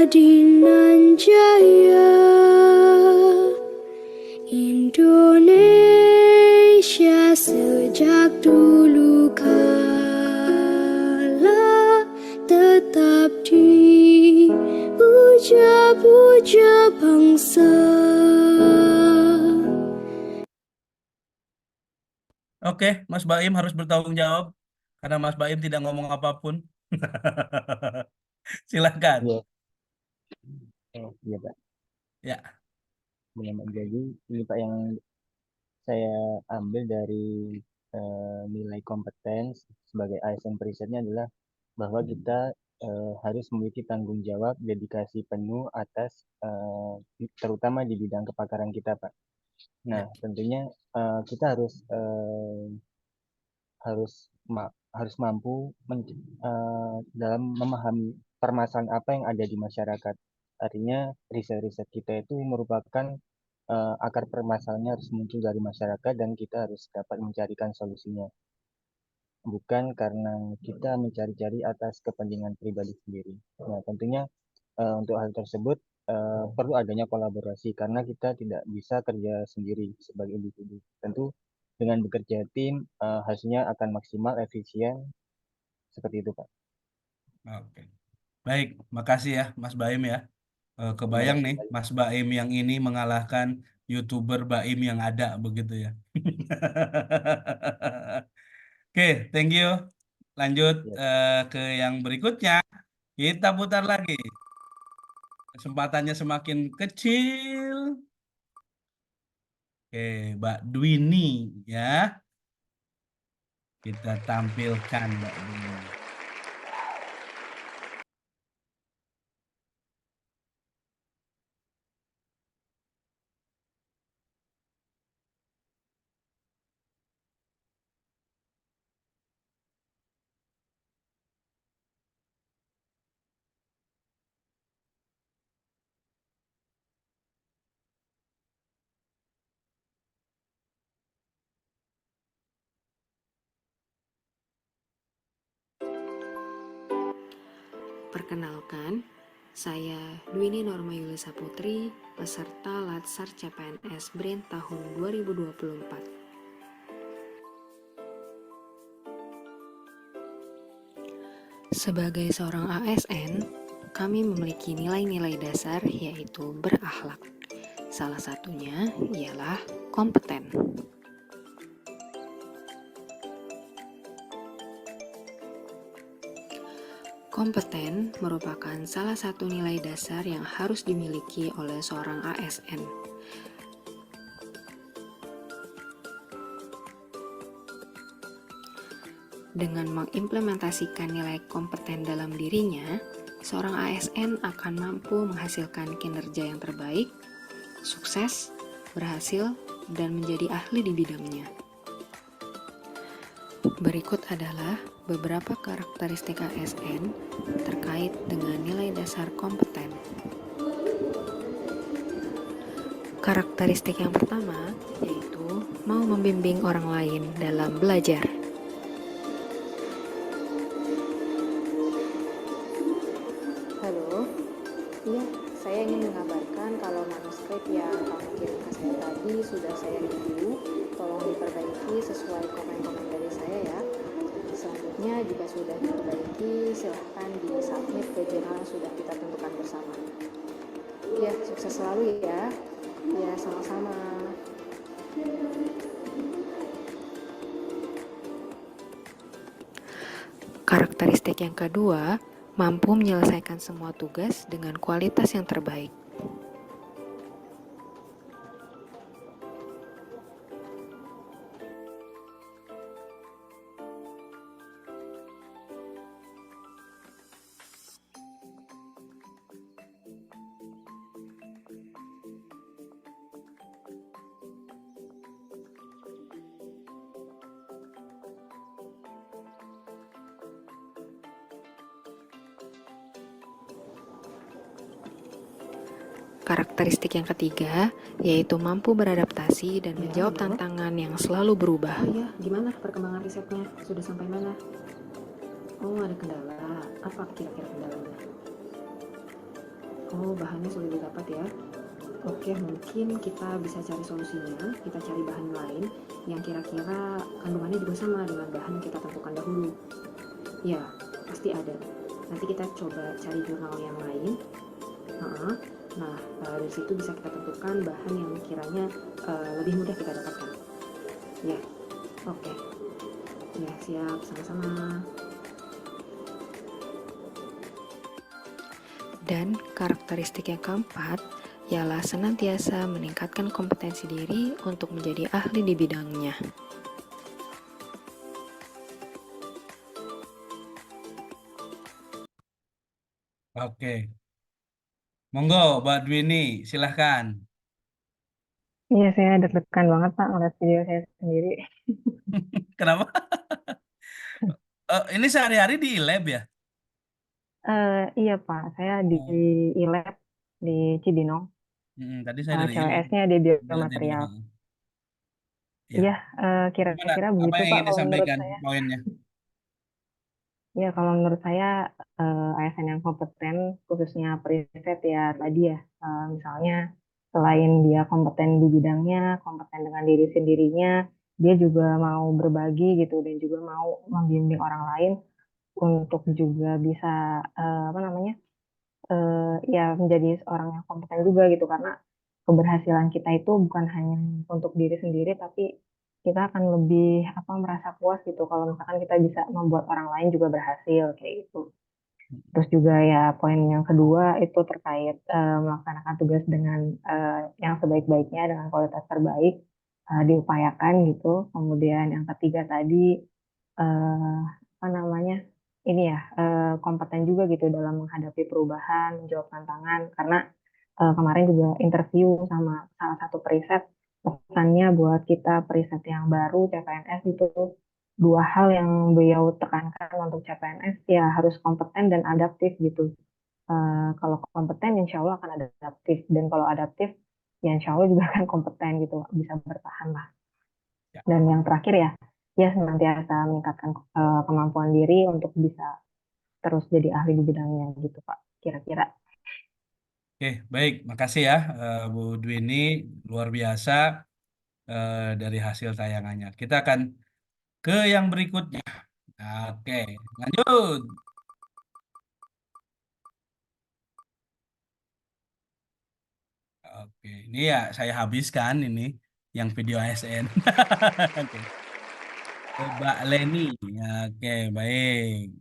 Adinanjaya Indonesia sejak dulu kala tetap dipuja-puja bangsa. Oke, Mas Baim harus bertanggung jawab karena Mas Baim tidak ngomong apapun. Silakan. Iya, iya Pak. Ya. Jadi ini Pak yang saya ambil dari nilai kompeten sebagai ASN Perisetnya adalah bahwa kita harus memiliki tanggung jawab, dedikasi penuh atas terutama di bidang kepakaran kita Pak. Nah, tentunya kita harus mampu dalam memahami permasalahan apa yang ada di masyarakat. Artinya riset-riset kita itu merupakan akar permasalahannya harus muncul dari masyarakat dan kita harus dapat mencarikan solusinya. Bukan karena kita mencari-cari atas kepentingan pribadi sendiri. Nah, tentunya untuk hal tersebut perlu adanya kolaborasi karena kita tidak bisa kerja sendiri sebagai individu. Tentu dengan bekerja tim hasilnya akan maksimal, efisien, seperti itu Pak. Oke. Baik, makasih ya Mas Baim ya. Kebayang nih Mas Baim yang ini mengalahkan YouTuber Baim yang ada begitu ya. Oke, thank you. Lanjut ke yang berikutnya. Kita putar lagi. Kesempatannya semakin kecil. Oke, Mbak Dwini ya. Kita tampilkan Mbak Dwini. Perkenalkan, saya Dwini Norma Yulisa Putri, peserta Latsar CPNS BRIN tahun 2024. Sebagai seorang ASN, kami memiliki nilai-nilai dasar yaitu berakhlak. Salah satunya ialah kompeten. Kompeten merupakan salah satu nilai dasar yang harus dimiliki oleh seorang ASN. Dengan mengimplementasikan nilai kompeten dalam dirinya, seorang ASN akan mampu menghasilkan kinerja yang terbaik, sukses, berhasil, dan menjadi ahli di bidangnya. Berikut adalah beberapa karakteristik ASN terkait dengan nilai dasar kompeten. Karakteristik yang pertama yaitu mau membimbing orang lain dalam belajar. Halo, iya, saya ingin mengabarkan kalau manuskrip yang kamu kirim ke saya tadi sudah saya review. Tolong diperbaiki sesuai komen-komen dari saya ya. Selanjutnya, jika sudah diperbaiki, silahkan di-submit ke jurnal yang sudah kita tentukan bersama. Ya, sukses selalu ya. Ya, sama-sama. Karakteristik yang kedua, mampu menyelesaikan semua tugas dengan kualitas yang terbaik. Karakteristik yang ketiga, yaitu mampu beradaptasi dan menjawab tantangan yang selalu berubah. Oh iya, gimana perkembangan risetnya? Sudah sampai mana? Oh, ada kendala. Apa kira-kira kendalanya? Oh, bahannya sulit didapat ya. Oke, mungkin kita bisa cari solusinya. Kita cari bahan lain yang kira-kira kandungannya juga sama dengan bahan yang kita tentukan dahulu. Ya, pasti ada. Nanti kita coba cari jurnal yang lain. Nah, dari situ bisa kita tentukan bahan yang kiranya lebih mudah kita dapatkan. Ya, oke. Ya, siap. Sama-sama. Dan karakteristik yang keempat ialah senantiasa meningkatkan kompetensi diri untuk menjadi ahli di bidangnya. Oke. Monggo, Mbak Dwini, silahkan. Iya, saya deg-degan banget Pak ngeliat video saya sendiri. Kenapa? Ini sehari-hari di lab ya? Iya Pak, saya di ILab di Cibinong. Tadi saya dari ILab. CWS-nya di biomaterial. Iya, kira-kira Apa begitu yang Pak ingin kalau menurut disampaikan saya. poinnya? Ya, kalau menurut saya ASN yang kompeten, khususnya periset ya tadi ya, misalnya selain dia kompeten di bidangnya, kompeten dengan diri sendirinya, dia juga mau berbagi gitu dan juga mau membimbing orang lain untuk juga bisa ya menjadi seorang yang kompeten juga gitu karena keberhasilan kita itu bukan hanya untuk diri sendiri tapi kita akan lebih merasa puas gitu kalau misalkan kita bisa membuat orang lain juga berhasil kayak gitu. Terus juga ya poin yang kedua itu terkait melaksanakan tugas dengan yang sebaik-baiknya dengan kualitas terbaik diupayakan gitu. Kemudian yang ketiga tadi ini ya kompeten juga gitu dalam menghadapi perubahan, menjawab tantangan karena kemarin juga interview sama salah satu periset pesannya buat kita periset yang baru CPNS itu dua hal yang beliau tekankan untuk CPNS ya harus kompeten dan adaptif gitu. Kalau kompeten insya Allah akan adaptif dan kalau adaptif ya insya Allah juga akan kompeten gitu bisa bertahan lah. Dan yang terakhir ya senantiasa meningkatkan kemampuan diri untuk bisa terus jadi ahli di bidangnya gitu Pak kira-kira. Oke, baik. Makasih ya Bu Dwini, luar biasa dari hasil tayangannya. Kita akan ke yang berikutnya. Oke, lanjut. Oke, ini ya saya habiskan ini yang video ASN. Oke. Mbak Leni. Oke, baik.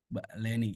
Mbak Leni.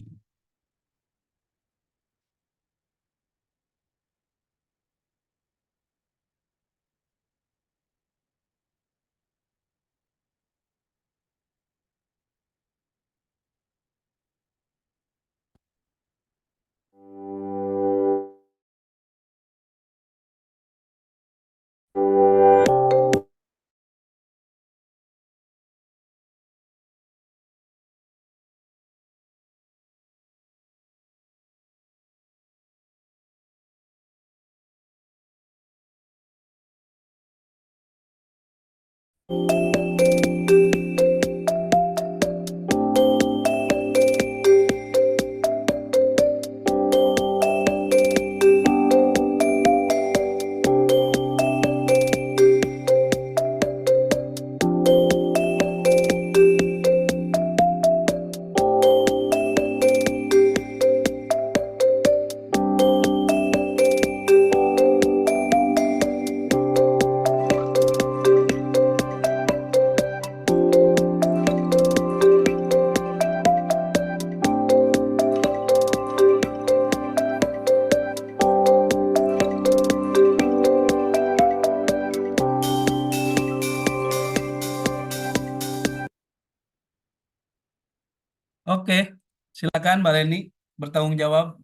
Oke, silakan Mbak Leni bertanggung jawab.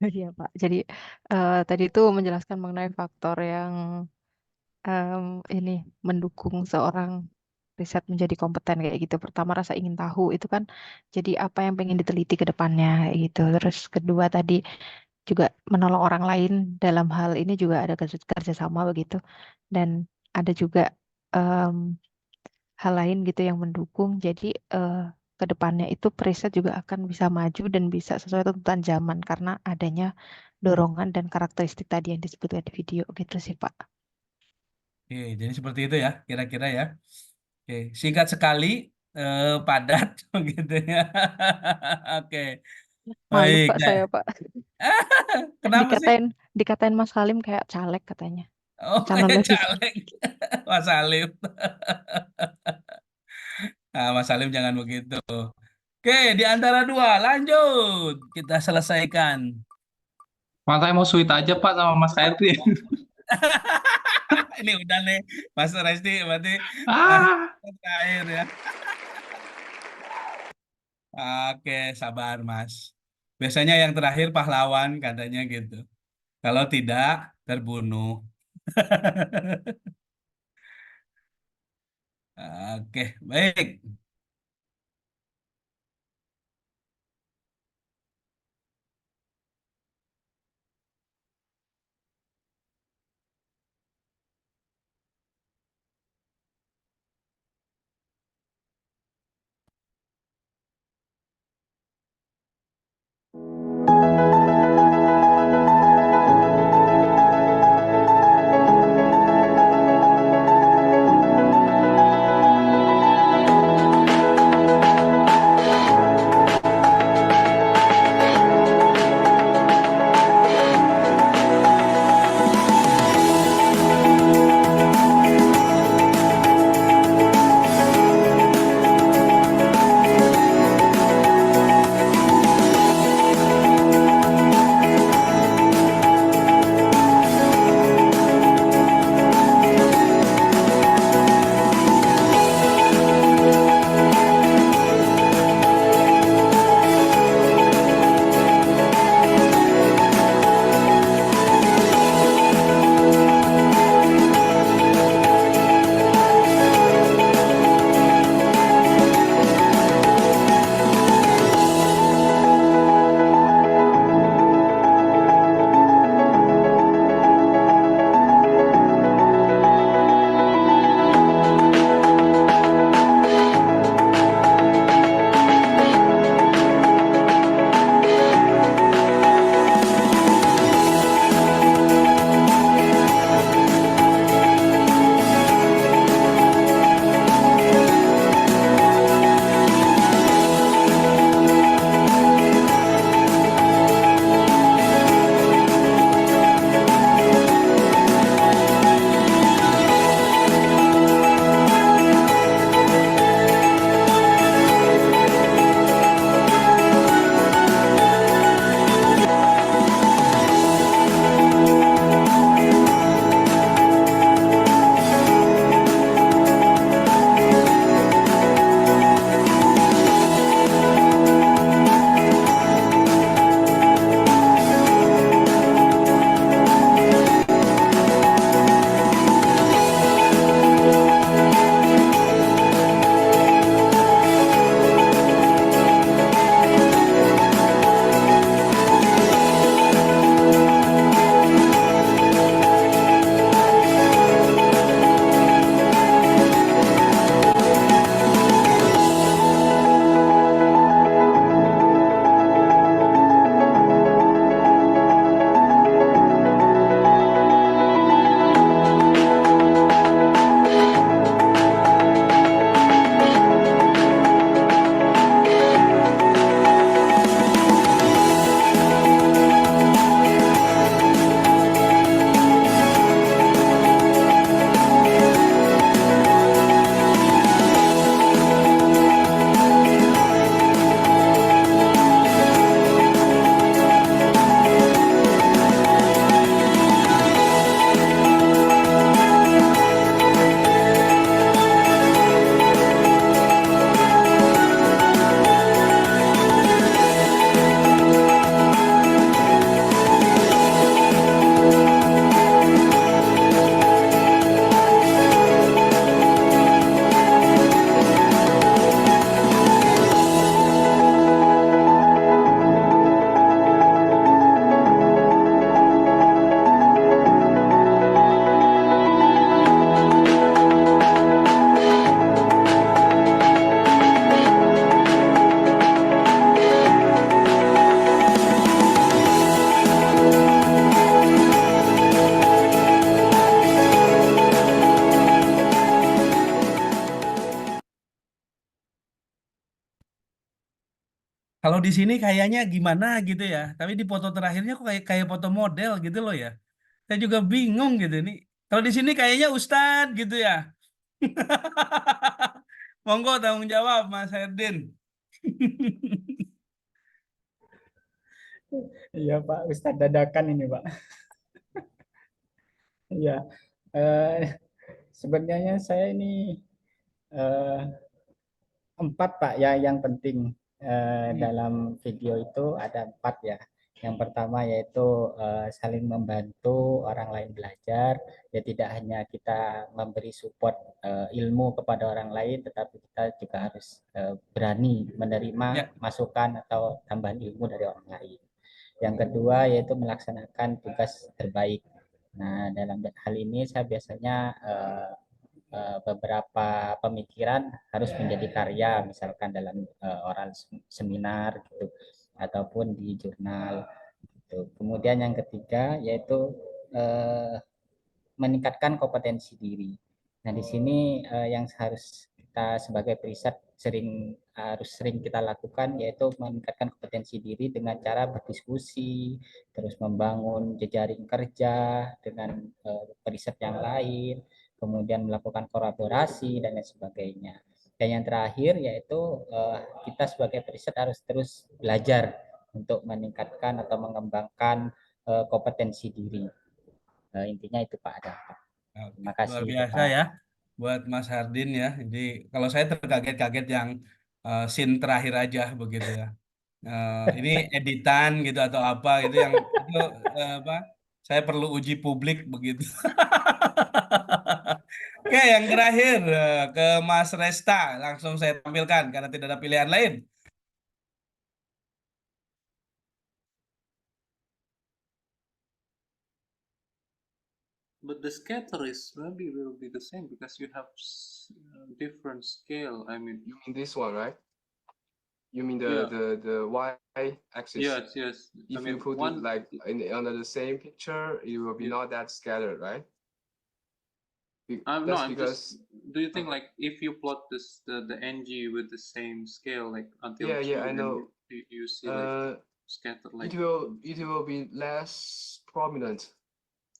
Iya Pak, jadi tadi itu menjelaskan mengenai faktor yang ini mendukung seorang riset menjadi kompeten kayak gitu. Pertama rasa ingin tahu itu kan jadi apa yang pengen diteliti ke depannya kayak gitu. Terus kedua tadi juga menolong orang lain dalam hal ini juga ada kerjasama begitu. Dan ada juga hal lain gitu yang mendukung. Jadi ke depannya itu preset juga akan bisa maju dan bisa sesuai tuntutan zaman karena adanya dorongan dan karakteristik tadi yang disebutkan di video gitu sih Pak. Oke, jadi seperti itu ya, kira-kira ya. Oke, singkat sekali, padat gitu ya. Oke, Malu baik. Pak saya Pak. Kenapa sih? Dikatain Mas Halim kayak caleg katanya. Oh, Calon kayak legislatif. caleg. Mas Salim. Nah, Mas Salim jangan begitu. Oke, di antara dua, lanjut. Kita selesaikan. Mas saya mau sweet aja Pak sama Mas KRT. Ini udah nih, Mas Resti, berarti Ah, terakhir ya. Oke, sabar Mas. Biasanya yang terakhir pahlawan katanya gitu. Kalau tidak, terbunuh. Oke, baik. Kalau di sini kayaknya gimana gitu ya. Tapi di foto terakhirnya kok kayak kayak foto model gitu loh ya. Saya juga bingung gitu nih. Kalau di sini kayaknya Ustadz gitu ya. Monggo tanggung jawab Mas Herdin. Iya Pak, Ustadz dadakan ini Pak. Iya, eh, sebenarnya saya ini eh, 4 Pak ya yang penting dalam video itu ada 4 ya. Yang pertama yaitu saling membantu orang lain belajar. Ya tidak hanya kita memberi support ilmu kepada orang lain, tetapi kita juga harus berani menerima masukan atau tambahan ilmu dari orang lain. Yang kedua yaitu melaksanakan tugas terbaik. Nah, dalam hal ini saya biasanya beberapa pemikiran harus menjadi karya, misalkan dalam oral seminar gitu, ataupun di jurnal. Gitu. Kemudian yang ketiga yaitu meningkatkan kompetensi diri. Nah, di sini yang harus kita sebagai periset harus sering kita lakukan yaitu meningkatkan kompetensi diri dengan cara berdiskusi, terus membangun jejaring kerja dengan periset yang lain, kemudian melakukan kolaborasi dan lain sebagainya. Dan yang terakhir yaitu kita sebagai periset harus terus belajar untuk meningkatkan atau mengembangkan kompetensi diri. Intinya itu Pak Adam. Terima kasih Luar biasa Pak. ya buat Mas Hardin ya. Jadi kalau saya terkaget-kaget yang scene terakhir aja begitu ya. Ini editan gitu atau apa gitu yang itu apa? Saya perlu uji publik begitu. Oke, yang terakhir ke Mas Resta langsung saya tampilkan karena tidak ada pilihan lain. But the scatter is maybe will be the same because you have different scale. I mean, You mean this one, right? You mean the Yeah. the y-axis? yes, yes. I If you mean, put one. it like under the same picture, it will be not that scattered, right? No, That's I'm because just. Do you think like if you plot this the NG with the same scale like until yeah, Q, I then know. you see like Uh, scattered like. it will be less prominent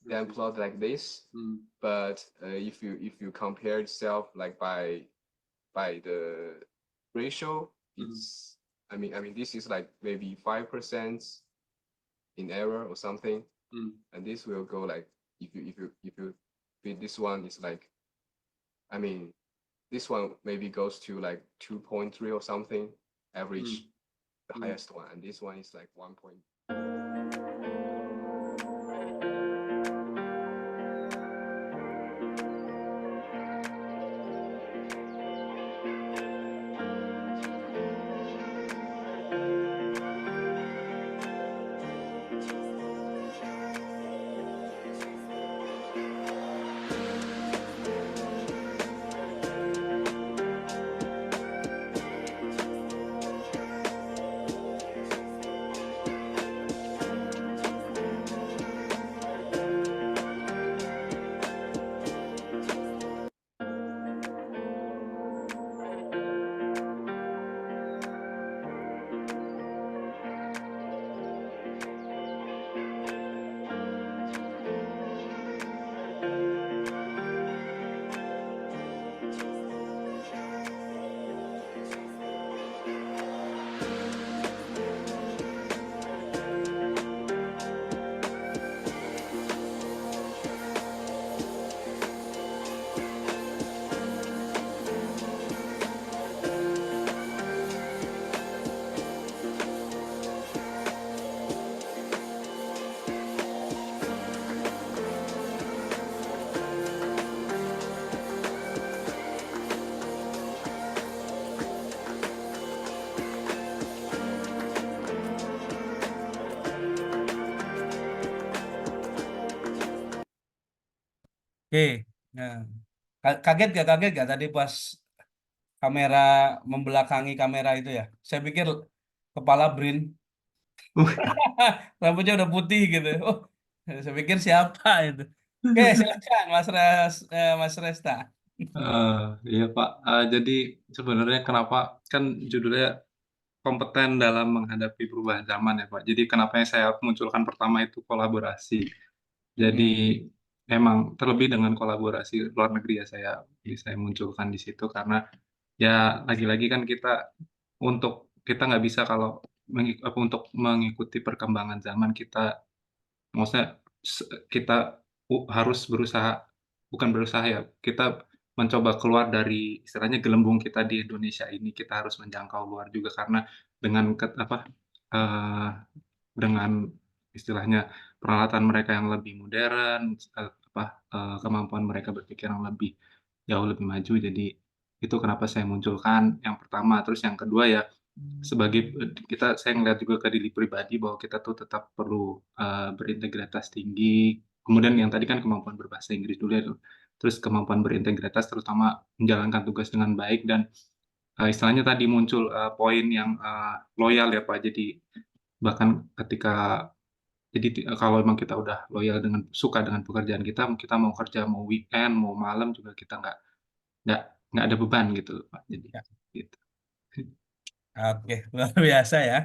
than plot like this. Mm. But if you compare itself like by the ratio, it's I mean this is like maybe 5% in error or something, and this will go like if you fit this one, it's like I mean this one maybe goes to like 2.3 or something average, the highest one, and this one is like 1. Oke, nah kaget gak tadi pas kamera membelakangi kamera itu ya? Saya pikir kepala Brin, rambutnya udah putih gitu. Oh, saya pikir siapa itu? Oke, silakan Mas Resta. Iya Pak, jadi sebenarnya kenapa kan judulnya kompeten dalam menghadapi perubahan zaman ya Pak. Jadi kenapa yang saya munculkan pertama itu kolaborasi. Jadi emang terlebih dengan kolaborasi luar negeri ya saya munculkan di situ karena ya lagi-lagi kan kita nggak bisa kalau untuk mengikuti perkembangan zaman maksudnya kita harus bukan berusaha ya, kita mencoba keluar dari istilahnya gelembung kita di Indonesia ini, kita harus menjangkau luar juga karena dengan dengan istilahnya peralatan mereka yang lebih modern, kemampuan mereka berpikir yang jauh lebih maju. Jadi itu kenapa saya munculkan yang pertama. Terus yang kedua ya sebagai saya ngelihat juga ke diri pribadi bahwa kita tuh tetap perlu berintegritas tinggi. Kemudian yang tadi kan kemampuan berbahasa Inggris dulu ya, terus kemampuan berintegritas terutama menjalankan tugas dengan baik dan istilahnya tadi muncul poin yang loyal ya Pak. Jadi bahkan kalau memang kita udah loyal suka dengan pekerjaan kita mau kerja mau weekend mau malam juga kita nggak ada beban gitu Pak. Jadi gitu. Oke, luar biasa ya.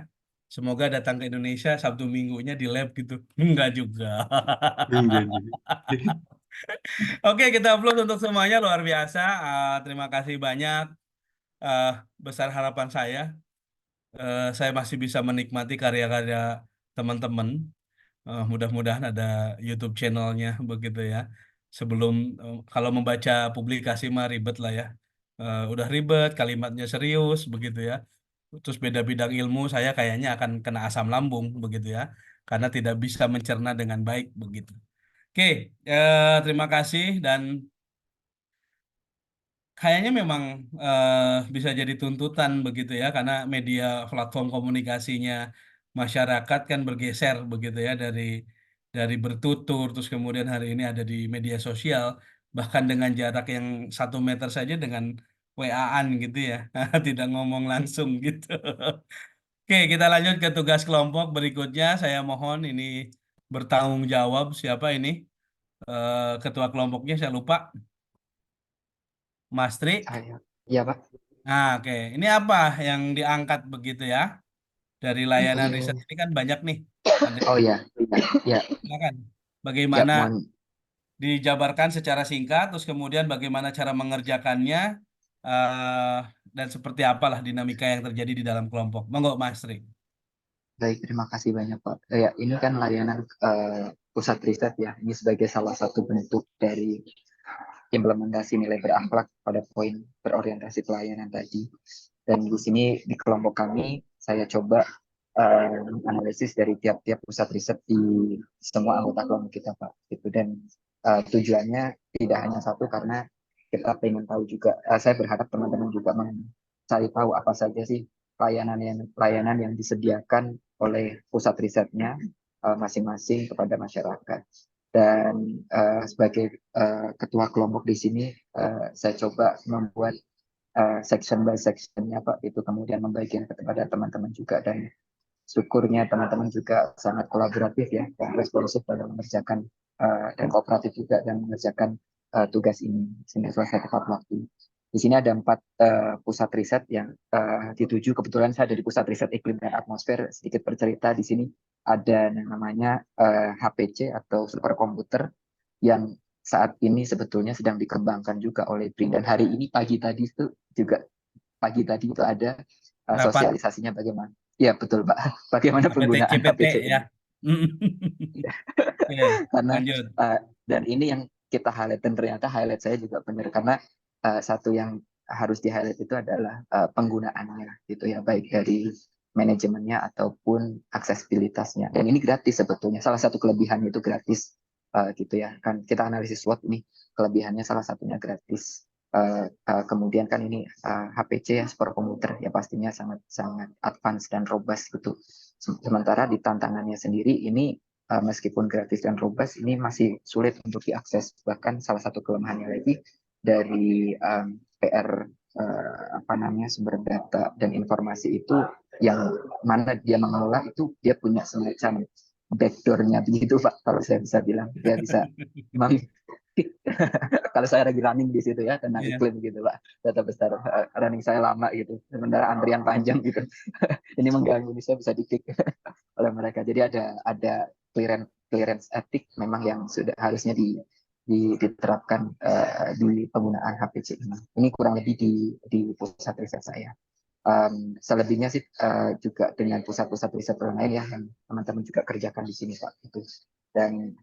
Semoga datang ke Indonesia Sabtu Minggunya di lab gitu. Enggak juga. Oke, kita upload untuk semuanya luar biasa. Terima kasih banyak. Besar harapan saya masih bisa menikmati karya-karya teman-teman. Mudah-mudahan ada YouTube channelnya begitu ya. Sebelum kalau membaca publikasi mah ribet lah ya. Udah ribet, kalimatnya serius begitu ya. Terus beda bidang ilmu saya kayaknya akan kena asam lambung begitu ya. Karena tidak bisa mencerna dengan baik begitu. Oke, terima kasih dan kayaknya memang bisa jadi tuntutan begitu ya karena media platform komunikasinya masyarakat kan bergeser begitu ya dari bertutur terus kemudian hari ini ada di media sosial bahkan dengan jarak yang 1 meter saja dengan WA-an gitu ya tidak ngomong langsung gitu. Oke, kita lanjut ke tugas kelompok berikutnya. Saya mohon ini bertanggung jawab siapa ini ketua kelompoknya saya lupa. Mas Tri. Iya Pak. Nah, oke. Ini apa yang diangkat begitu ya? Dari layanan riset ini kan banyak nih. Oh ya, ya. Silakan. Ya, Bagaimana mohon. dijabarkan secara singkat, terus kemudian bagaimana cara mengerjakannya, dan seperti apalah dinamika yang terjadi di dalam kelompok. Monggo, Mas Tri. Baik, terima kasih banyak Pak. Ya, ini kan layanan pusat riset ya. Ini sebagai salah satu bentuk dari implementasi nilai berakhlak pada poin berorientasi pelayanan tadi. Dan di sini di kelompok kami saya coba analisis dari tiap-tiap pusat riset di semua anggota kelompok kita Pak. Gitu. Dan tujuannya tidak hanya satu karena kita ingin tahu juga. Saya berharap teman-teman juga mencari tahu apa saja sih layanan yang disediakan oleh pusat risetnya masing-masing kepada masyarakat. Dan sebagai ketua kelompok di sini saya coba membuat section by sectionnya Pak, itu kemudian membagikan kepada teman-teman juga dan syukurnya teman-teman juga sangat kolaboratif ya dan responsif dalam mengerjakan dan kooperatif juga dan mengerjakan tugas ini sehingga selesai tepat waktu. Di sini ada 4 pusat riset yang dituju. Kebetulan saya dari pusat riset iklim dan atmosfer. Sedikit bercerita di sini ada yang namanya HPC atau superkomputer yang saat ini sebetulnya sedang dikembangkan juga oleh BRIN. Dan hari ini pagi tadi itu ada sosialisasinya bagaimana. Ya betul Pak. Bagaimana penggunaan HPC ya. Karena dan ini yang kita highlight dan ternyata highlight saya juga benar karena satu yang harus di highlight itu adalah penggunaannya gitu ya, baik dari manajemennya ataupun aksesibilitasnya. Dan ini gratis sebetulnya. Salah satu kelebihannya itu gratis gitu ya. Kan kita analisis SWOT ini kelebihannya salah satunya gratis. Kemudian kan ini HPC ya, superkomputer ya pastinya sangat advance dan robust gitu. Sementara di tantangannya sendiri ini meskipun gratis dan robust ini masih sulit untuk diakses. Bahkan salah satu kelemahannya lagi dari PR sumber data dan informasi itu yang mana dia mengelola itu dia punya semacam backdoor-nya begitu Pak, kalau saya bisa bilang dia bisa kick kalau saya lagi running di situ ya, kena Iya. iklim gitu Pak. Data besar running saya lama gitu, sementara antrian panjang gitu. Ini mengganggu, ini saya bisa di kick oleh mereka. Jadi ada clearance etik memang yang sudah harusnya diterapkan di penggunaan HPC ini. Ini kurang lebih di pusat riset saya. Selebihnya sih juga dengan pusat-pusat riset lain ya yang teman-teman juga kerjakan di sini Pak. Itu. Dan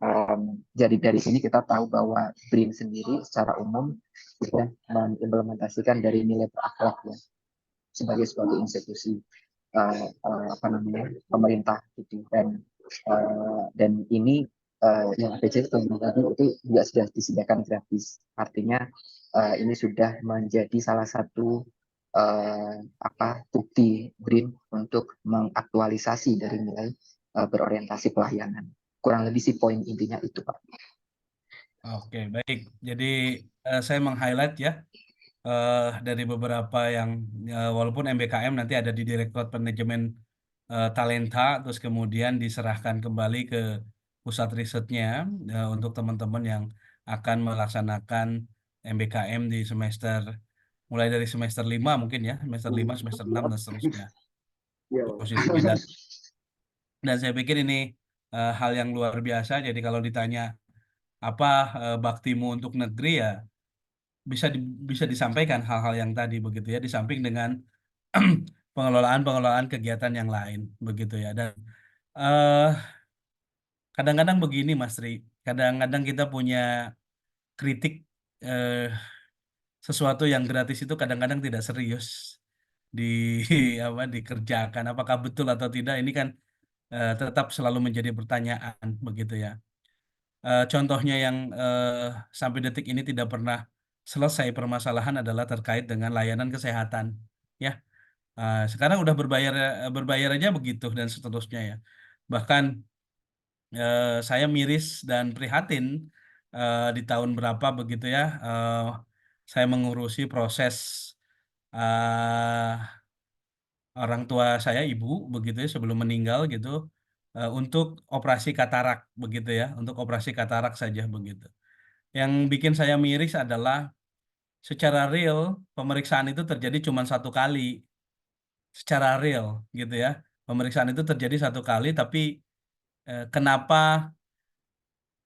jadi dari sini kita tahu bahwa BRIN sendiri secara umum sudah mengimplementasikan dari nilai berakhlak ya sebagai suatu institusi pemerintah gitu. Dan ini yang APC itu juga sudah disediakan gratis. Artinya ini sudah menjadi salah satu bukti BRIN untuk mengaktualisasi dari nilai berorientasi pelayanan. Kurang lebih sih poin intinya itu Pak. Oke, baik. Jadi saya meng-highlight ya dari beberapa yang walaupun MBKM nanti ada di Direktorat Manajemen Talenta, terus kemudian diserahkan kembali ke pusat risetnya untuk teman-teman yang akan melaksanakan MBKM di mulai dari semester 5 mungkin ya, semester 5, semester 6 dan seterusnya. Posisinya dan saya pikir ini hal yang luar biasa. Jadi kalau ditanya apa baktimu untuk negeri ya bisa disampaikan hal-hal yang tadi begitu ya, di samping dengan pengelolaan kegiatan yang lain begitu ya. Dan kadang-kadang begini Mas Tri, kadang-kadang kita punya kritik sesuatu yang gratis itu kadang-kadang tidak serius di dikerjakan. Apakah betul atau tidak ini kan tetap selalu menjadi pertanyaan begitu ya. Contohnya yang sampai detik ini tidak pernah selesai permasalahan adalah terkait dengan layanan kesehatan ya. Sekarang udah berbayar aja begitu dan seterusnya ya. Bahkan saya miris dan prihatin di tahun berapa begitu ya, saya mengurusi proses orang tua saya, ibu begitu ya, sebelum meninggal gitu, untuk operasi katarak begitu ya, untuk operasi katarak saja begitu. Yang bikin saya miris adalah secara real pemeriksaan itu terjadi cuma 1 kali, secara real gitu ya. Pemeriksaan itu terjadi 1 kali, tapi kenapa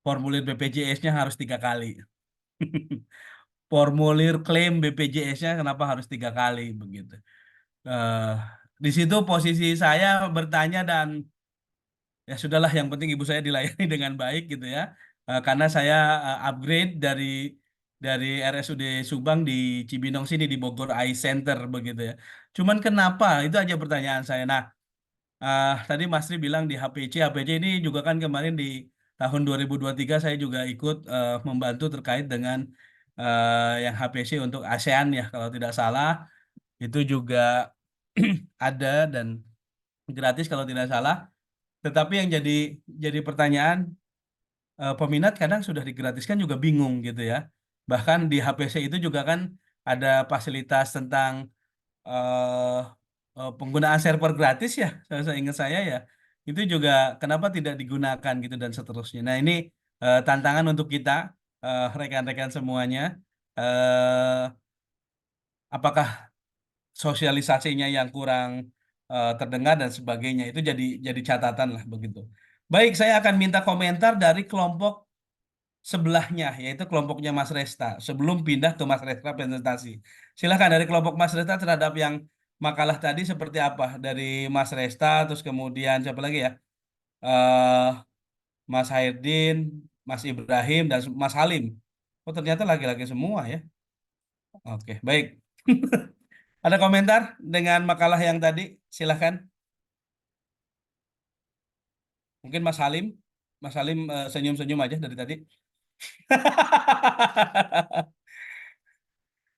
formulir BPJS-nya harus 3 kali? Formulir klaim BPJS-nya kenapa harus 3 kali begitu? Di situ posisi saya bertanya dan ya sudahlah, yang penting ibu saya dilayani dengan baik gitu ya. Karena saya upgrade dari RSUD Subang di Cibinong sini di Bogor Eye Center begitu ya. Cuman kenapa? Itu aja pertanyaan saya. Nah, tadi Mas Tri bilang di HPC ini juga kan kemarin di tahun 2023 saya juga ikut membantu terkait dengan yang HPC untuk ASEAN ya kalau tidak salah. Itu juga ada dan gratis kalau tidak salah. Tetapi yang jadi pertanyaan, peminat kadang sudah digratiskan juga bingung gitu ya. Bahkan di HPC itu juga kan ada fasilitas tentang penggunaan server gratis ya, saya ingat saya ya. Itu juga kenapa tidak digunakan gitu dan seterusnya. Nah ini tantangan untuk kita rekan-rekan semuanya. Apakah sosialisasinya yang kurang terdengar dan sebagainya, itu jadi catatan lah begitu. Baik, saya akan minta komentar dari kelompok sebelahnya, yaitu kelompoknya Mas Resta, sebelum pindah ke Mas Resta presentasi. Silakan dari kelompok Mas Resta terhadap yang makalah tadi seperti apa dari Mas Resta, terus kemudian siapa lagi ya, Mas Hairdin, Mas Ibrahim, dan Mas Halim. Oh ternyata laki-laki semua ya. Oke, baik. Ada komentar dengan makalah yang tadi? Silahkan. Mungkin Mas Halim senyum-senyum aja dari tadi.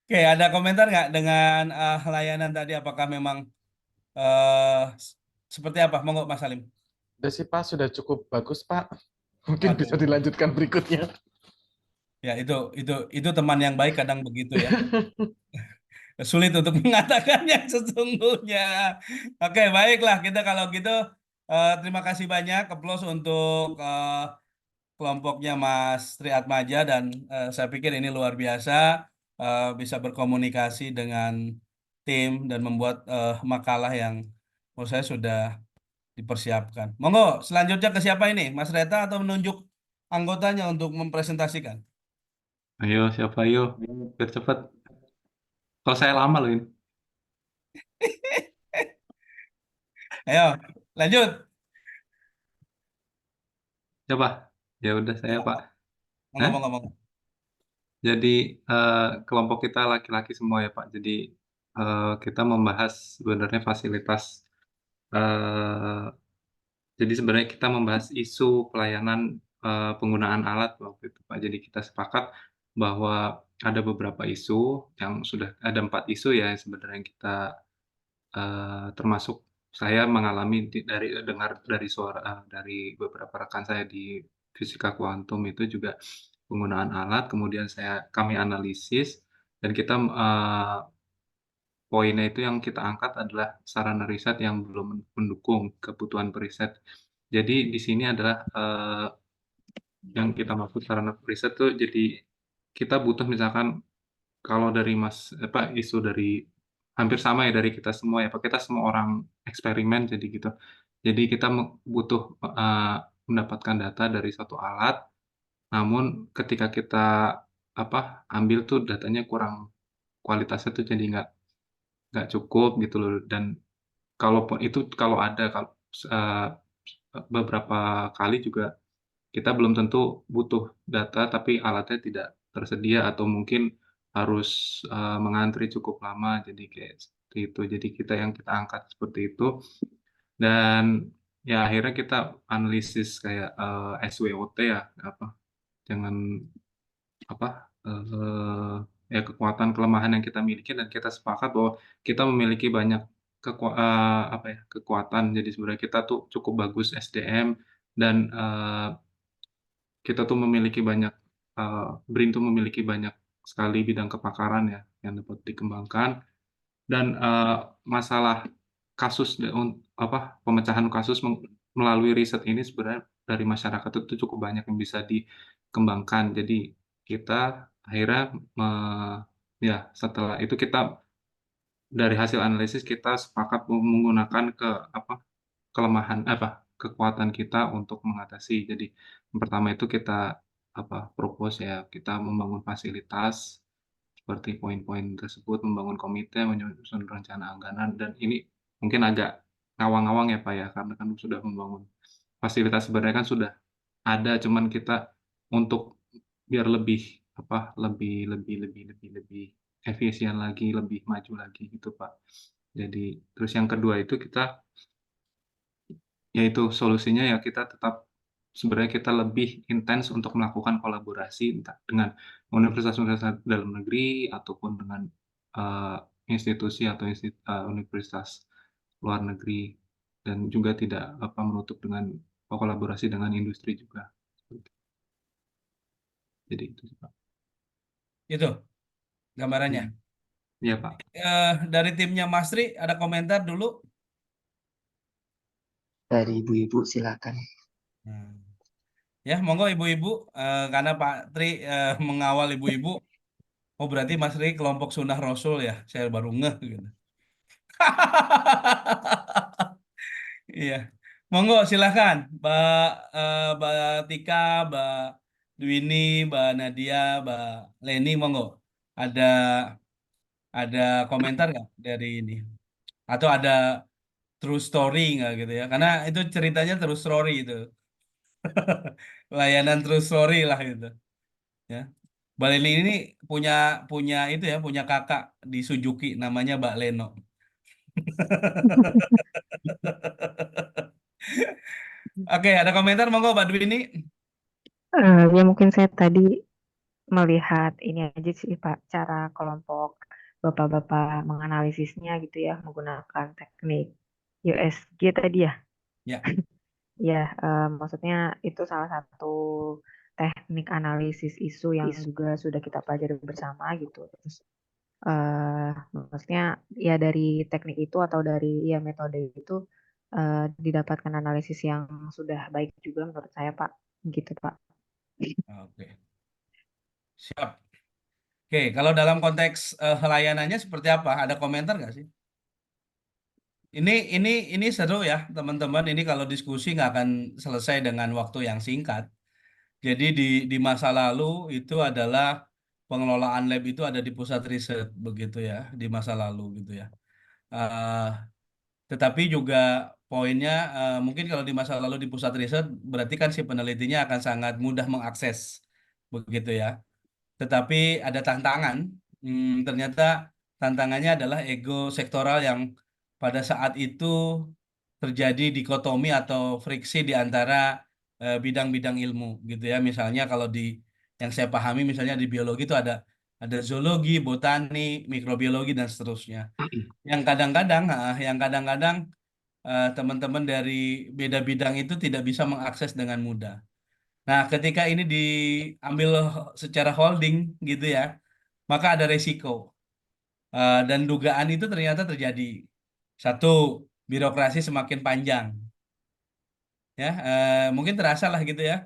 Oke, ada komentar nggak dengan layanan tadi? Apakah memang seperti apa? Monggo Mas Halim. Udah sih Pak, sudah cukup bagus Pak. Mungkin bisa dilanjutkan berikutnya. Ya itu teman yang baik kadang begitu ya. Sulit untuk mengatakan yang sesungguhnya. Oke, baiklah kita kalau gitu terima kasih banyak, applause untuk kelompoknya Mas Triatmaja dan saya pikir ini luar biasa bisa berkomunikasi dengan tim dan membuat makalah yang menurut saya sudah dipersiapkan. Monggo, selanjutnya ke siapa ini? Mas Reta atau menunjuk anggotanya untuk mempresentasikan? Ayo, siapa ayo? Biar cepat. Kalau saya lama loh ini. Ayo, lanjut. Coba. Ya udah saya Pak. Monggo, Hah? monggo, monggo. Jadi kelompok kita laki-laki semua ya Pak. Jadi kita membahas sebenarnya fasilitas. eh, jadi sebenarnya kita membahas isu pelayanan penggunaan alat waktu itu Pak. Jadi kita sepakat bahwa ada beberapa isu yang sudah ada 4 isu ya yang sebenarnya yang kita termasuk saya mengalami dari dengar dari suara dari beberapa rekan saya di fisika kuantum itu juga penggunaan alat, kemudian kami analisis dan kita poinnya itu yang kita angkat adalah sarana riset yang belum mendukung kebutuhan periset. Jadi di sini adalah yang kita maksud sarana riset tuh jadi kita butuh misalkan kalau dari isu dari hampir sama ya dari kita semua ya Pak, kita semua orang eksperimen jadi gitu. Jadi kita butuh mendapatkan data dari satu alat, namun ketika kita ambil tuh datanya kurang kualitasnya tuh jadi nggak cukup gitu loh. Dan kalaupun itu kalau ada beberapa kali juga kita belum tentu butuh data tapi alatnya tidak tersedia atau mungkin harus mengantri cukup lama jadi kayak seperti itu. Jadi kita angkat seperti itu dan ya akhirnya kita analisis kayak SWOT ya dengan ya kekuatan kelemahan yang kita miliki dan kita sepakat bahwa kita memiliki banyak kekuatan. Jadi sebenarnya kita tuh cukup bagus SDM dan kita tuh memiliki banyak BRIN tuh memiliki banyak sekali bidang kepakaran ya yang dapat dikembangkan dan masalah kasus pemecahan kasus melalui riset ini sebenarnya dari masyarakat itu cukup banyak yang bisa dikembangkan. Jadi kita akhirnya ya setelah itu kita dari hasil analisis kita sepakat menggunakan kelemahan kekuatan kita untuk mengatasi. Jadi yang pertama itu kita propose ya kita membangun fasilitas seperti poin-poin tersebut, membangun komite, menyusun rencana anggaran dan ini mungkin agak ngawang-ngawang ya Pak ya karena kan sudah membangun fasilitas sebenarnya kan sudah ada cuman kita untuk biar lebih lebih efisien lagi, lebih maju lagi gitu Pak. Jadi terus yang kedua itu kita yaitu solusinya ya kita tetap sebenarnya kita lebih intens untuk melakukan kolaborasi entah dengan universitas-universitas dalam negeri ataupun dengan institusi atau universitas luar negeri dan juga tidak menutup dengan kolaborasi dengan industri juga. Jadi itu sih, Pak. Itu gambarannya. Iya Pak. Dari timnya Mas Tri ada komentar dulu? Dari ibu-ibu silakan. Ya, monggo ibu-ibu, karena Pak Tri mengawal ibu-ibu, oh berarti Mas Tri kelompok Sunnah Rasul ya, saya baru ngeh gitu. Iya, monggo silakan, Mbak Tika, Mbak Dwini, Mbak Nadia, Mbak Leni, monggo. Ada komentar nggak dari ini? Atau ada true story nggak gitu ya? Karena itu ceritanya true story itu, layanan true story lah gitu. Ya. Mbak Leni ini punya punya itu ya, punya kakak di Suzuki namanya Mbak Leno. Oke, ada komentar monggo Mbak Dwi ini. Ya mungkin saya tadi melihat ini aja sih Pak, cara kelompok bapak-bapak menganalisisnya gitu ya, menggunakan teknik USG tadi ya. Ya. Ya, maksudnya itu salah satu teknik analisis isu yang juga sudah kita pelajari bersama gitu. Terus maksudnya ya dari teknik itu atau dari ya metode itu didapatkan analisis yang sudah baik juga menurut saya Pak, gitu Pak. Oke, siap. Oke, kalau dalam konteks layanannya seperti apa? Ada komentar nggak sih? Ini seru ya, teman-teman. Ini kalau diskusi nggak akan selesai dengan waktu yang singkat. Jadi di masa lalu itu adalah pengelolaan lab itu ada di pusat riset begitu ya, di masa lalu gitu ya. Eh, tetapi juga poinnya mungkin kalau di masa lalu di pusat riset berarti kan si penelitinya akan sangat mudah mengakses begitu ya. Tetapi ada tantangan. Ternyata tantangannya adalah ego sektoral yang pada saat itu terjadi dikotomi atau friksi di antara bidang-bidang ilmu gitu ya. Misalnya kalau di yang saya pahami misalnya di biologi itu ada zoologi, botani, mikrobiologi dan seterusnya. Yang kadang-kadang teman-teman dari beda bidang itu tidak bisa mengakses dengan mudah. Nah, ketika ini diambil secara holding gitu ya, maka ada resiko. Dan dugaan itu ternyata terjadi. Satu, birokrasi semakin panjang. Ya, mungkin terasa lah gitu ya.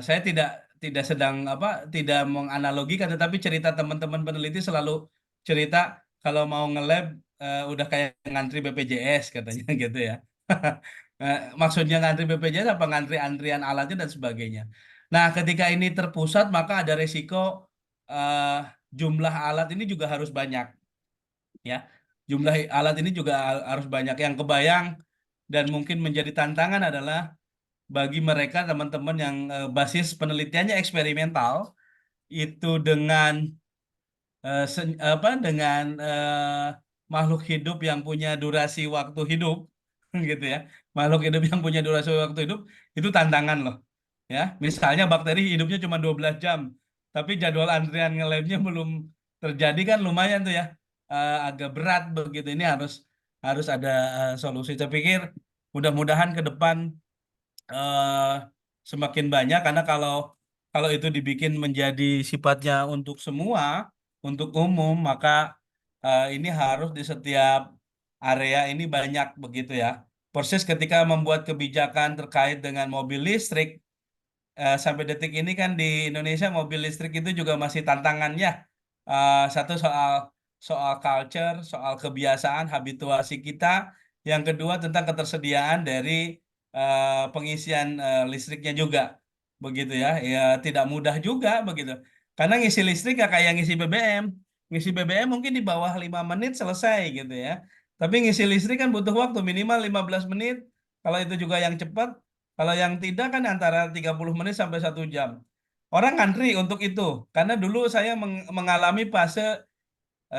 Saya tidak sedang tidak menganalogikan, tetapi cerita teman-teman peneliti selalu cerita kalau mau nge-lab udah kayak ngantri BPJS katanya gitu ya. Maksudnya ngantri BPJS apa ngantri antrian alatnya dan sebagainya. Nah, ketika ini terpusat maka ada resiko eh, jumlah alat ini juga harus banyak ya. Jumlah alat ini juga harus banyak. Yang kebayang dan mungkin menjadi tantangan adalah bagi mereka teman-teman yang basis penelitiannya eksperimental itu dengan makhluk hidup yang punya durasi waktu hidup gitu ya. Makhluk hidup yang punya durasi waktu hidup itu tantangan loh. Ya, misalnya bakteri hidupnya cuma 12 jam, tapi jadwal antrian nge-labnya belum terjadi kan lumayan tuh ya. Agak berat begitu. Ini harus harus ada solusi. Saya pikir mudah-mudahan ke depan eh, semakin banyak karena kalau itu dibikin menjadi sifatnya untuk semua, untuk umum, maka ini harus di setiap area ini banyak begitu ya. Persis ketika membuat kebijakan terkait dengan mobil listrik, sampai detik ini kan di Indonesia mobil listrik itu juga masih tantangannya. Satu soal soal culture, soal kebiasaan, habituasi kita. Yang kedua tentang ketersediaan dari pengisian listriknya juga, begitu ya. Ya tidak mudah juga begitu. Karena ngisi listrik ya kayak ngisi BBM. Ngisi BBM mungkin di bawah 5 menit selesai gitu ya. Tapi ngisi listrik kan butuh waktu minimal 15 menit. Kalau itu juga yang cepat, kalau yang tidak kan antara 30 menit sampai 1 jam. Orang ngantri untuk itu. Karena dulu saya mengalami fase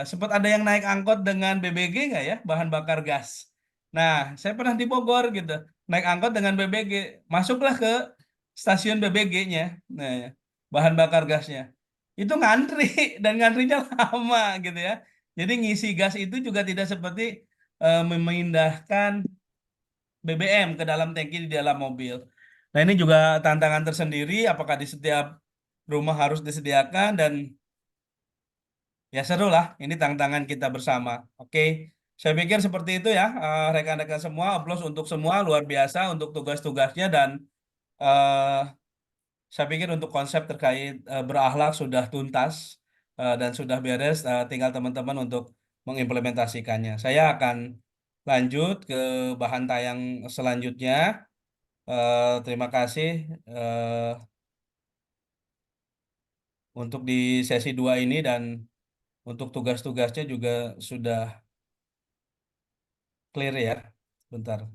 sempat ada yang naik angkot dengan BBG nggak ya, bahan bakar gas. Nah, saya pernah di Bogor gitu, naik angkot dengan BBG, masuklah ke stasiun BBG-nya, nah, bahan bakar gasnya. Itu ngantri dan ngantrinya lama gitu ya. Jadi ngisi gas itu juga tidak seperti memindahkan BBM ke dalam tangki di dalam mobil. Nah, ini juga tantangan tersendiri, apakah di setiap rumah harus disediakan dan ya seru lah, ini tantangan kita bersama. Oke, saya pikir seperti itu ya, rekan-rekan semua, aplaus untuk semua, luar biasa untuk tugas-tugasnya dan eh, saya pikir untuk konsep terkait berakhlak sudah tuntas dan sudah beres, tinggal teman-teman untuk mengimplementasikannya. Saya akan lanjut ke bahan tayang selanjutnya. Terima kasih untuk di sesi 2 ini dan untuk tugas-tugasnya juga sudah clear ya. Bentar.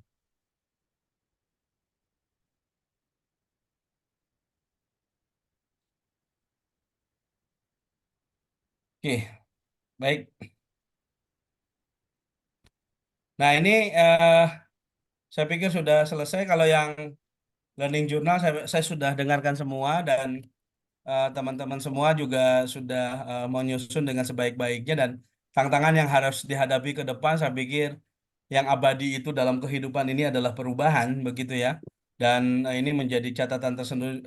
Oke, baik. Nah, ini saya pikir sudah selesai. Kalau yang learning journal saya sudah dengarkan semua dan teman-teman semua juga sudah menyusun dengan sebaik-baiknya dan tantangan yang harus dihadapi ke depan saya pikir yang abadi itu dalam kehidupan ini adalah perubahan begitu ya. Dan ini menjadi catatan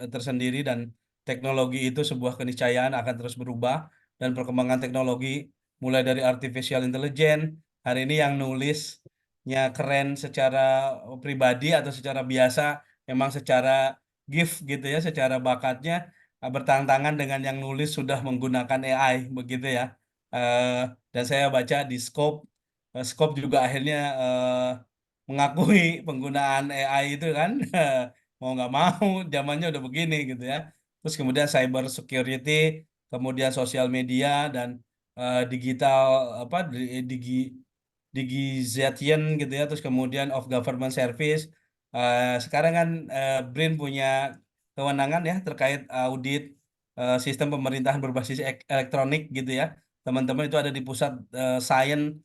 tersendiri dan teknologi itu sebuah keniscayaan akan terus berubah dan perkembangan teknologi mulai dari artificial intelligence hari ini yang nulisnya keren secara pribadi atau secara biasa memang secara gift gitu ya secara bakatnya bertantangan dengan yang nulis sudah menggunakan AI begitu ya. Eh, dan saya baca di Scope juga akhirnya mengakui penggunaan AI itu kan mau nggak mau zamannya udah begini gitu ya. Terus kemudian cyber security, kemudian sosial media dan digital apa digization gitu ya, terus kemudian of government service. Sekarang kan BRIN punya kewenangan ya terkait audit sistem pemerintahan berbasis elektronik gitu ya. Teman-teman itu ada di pusat sains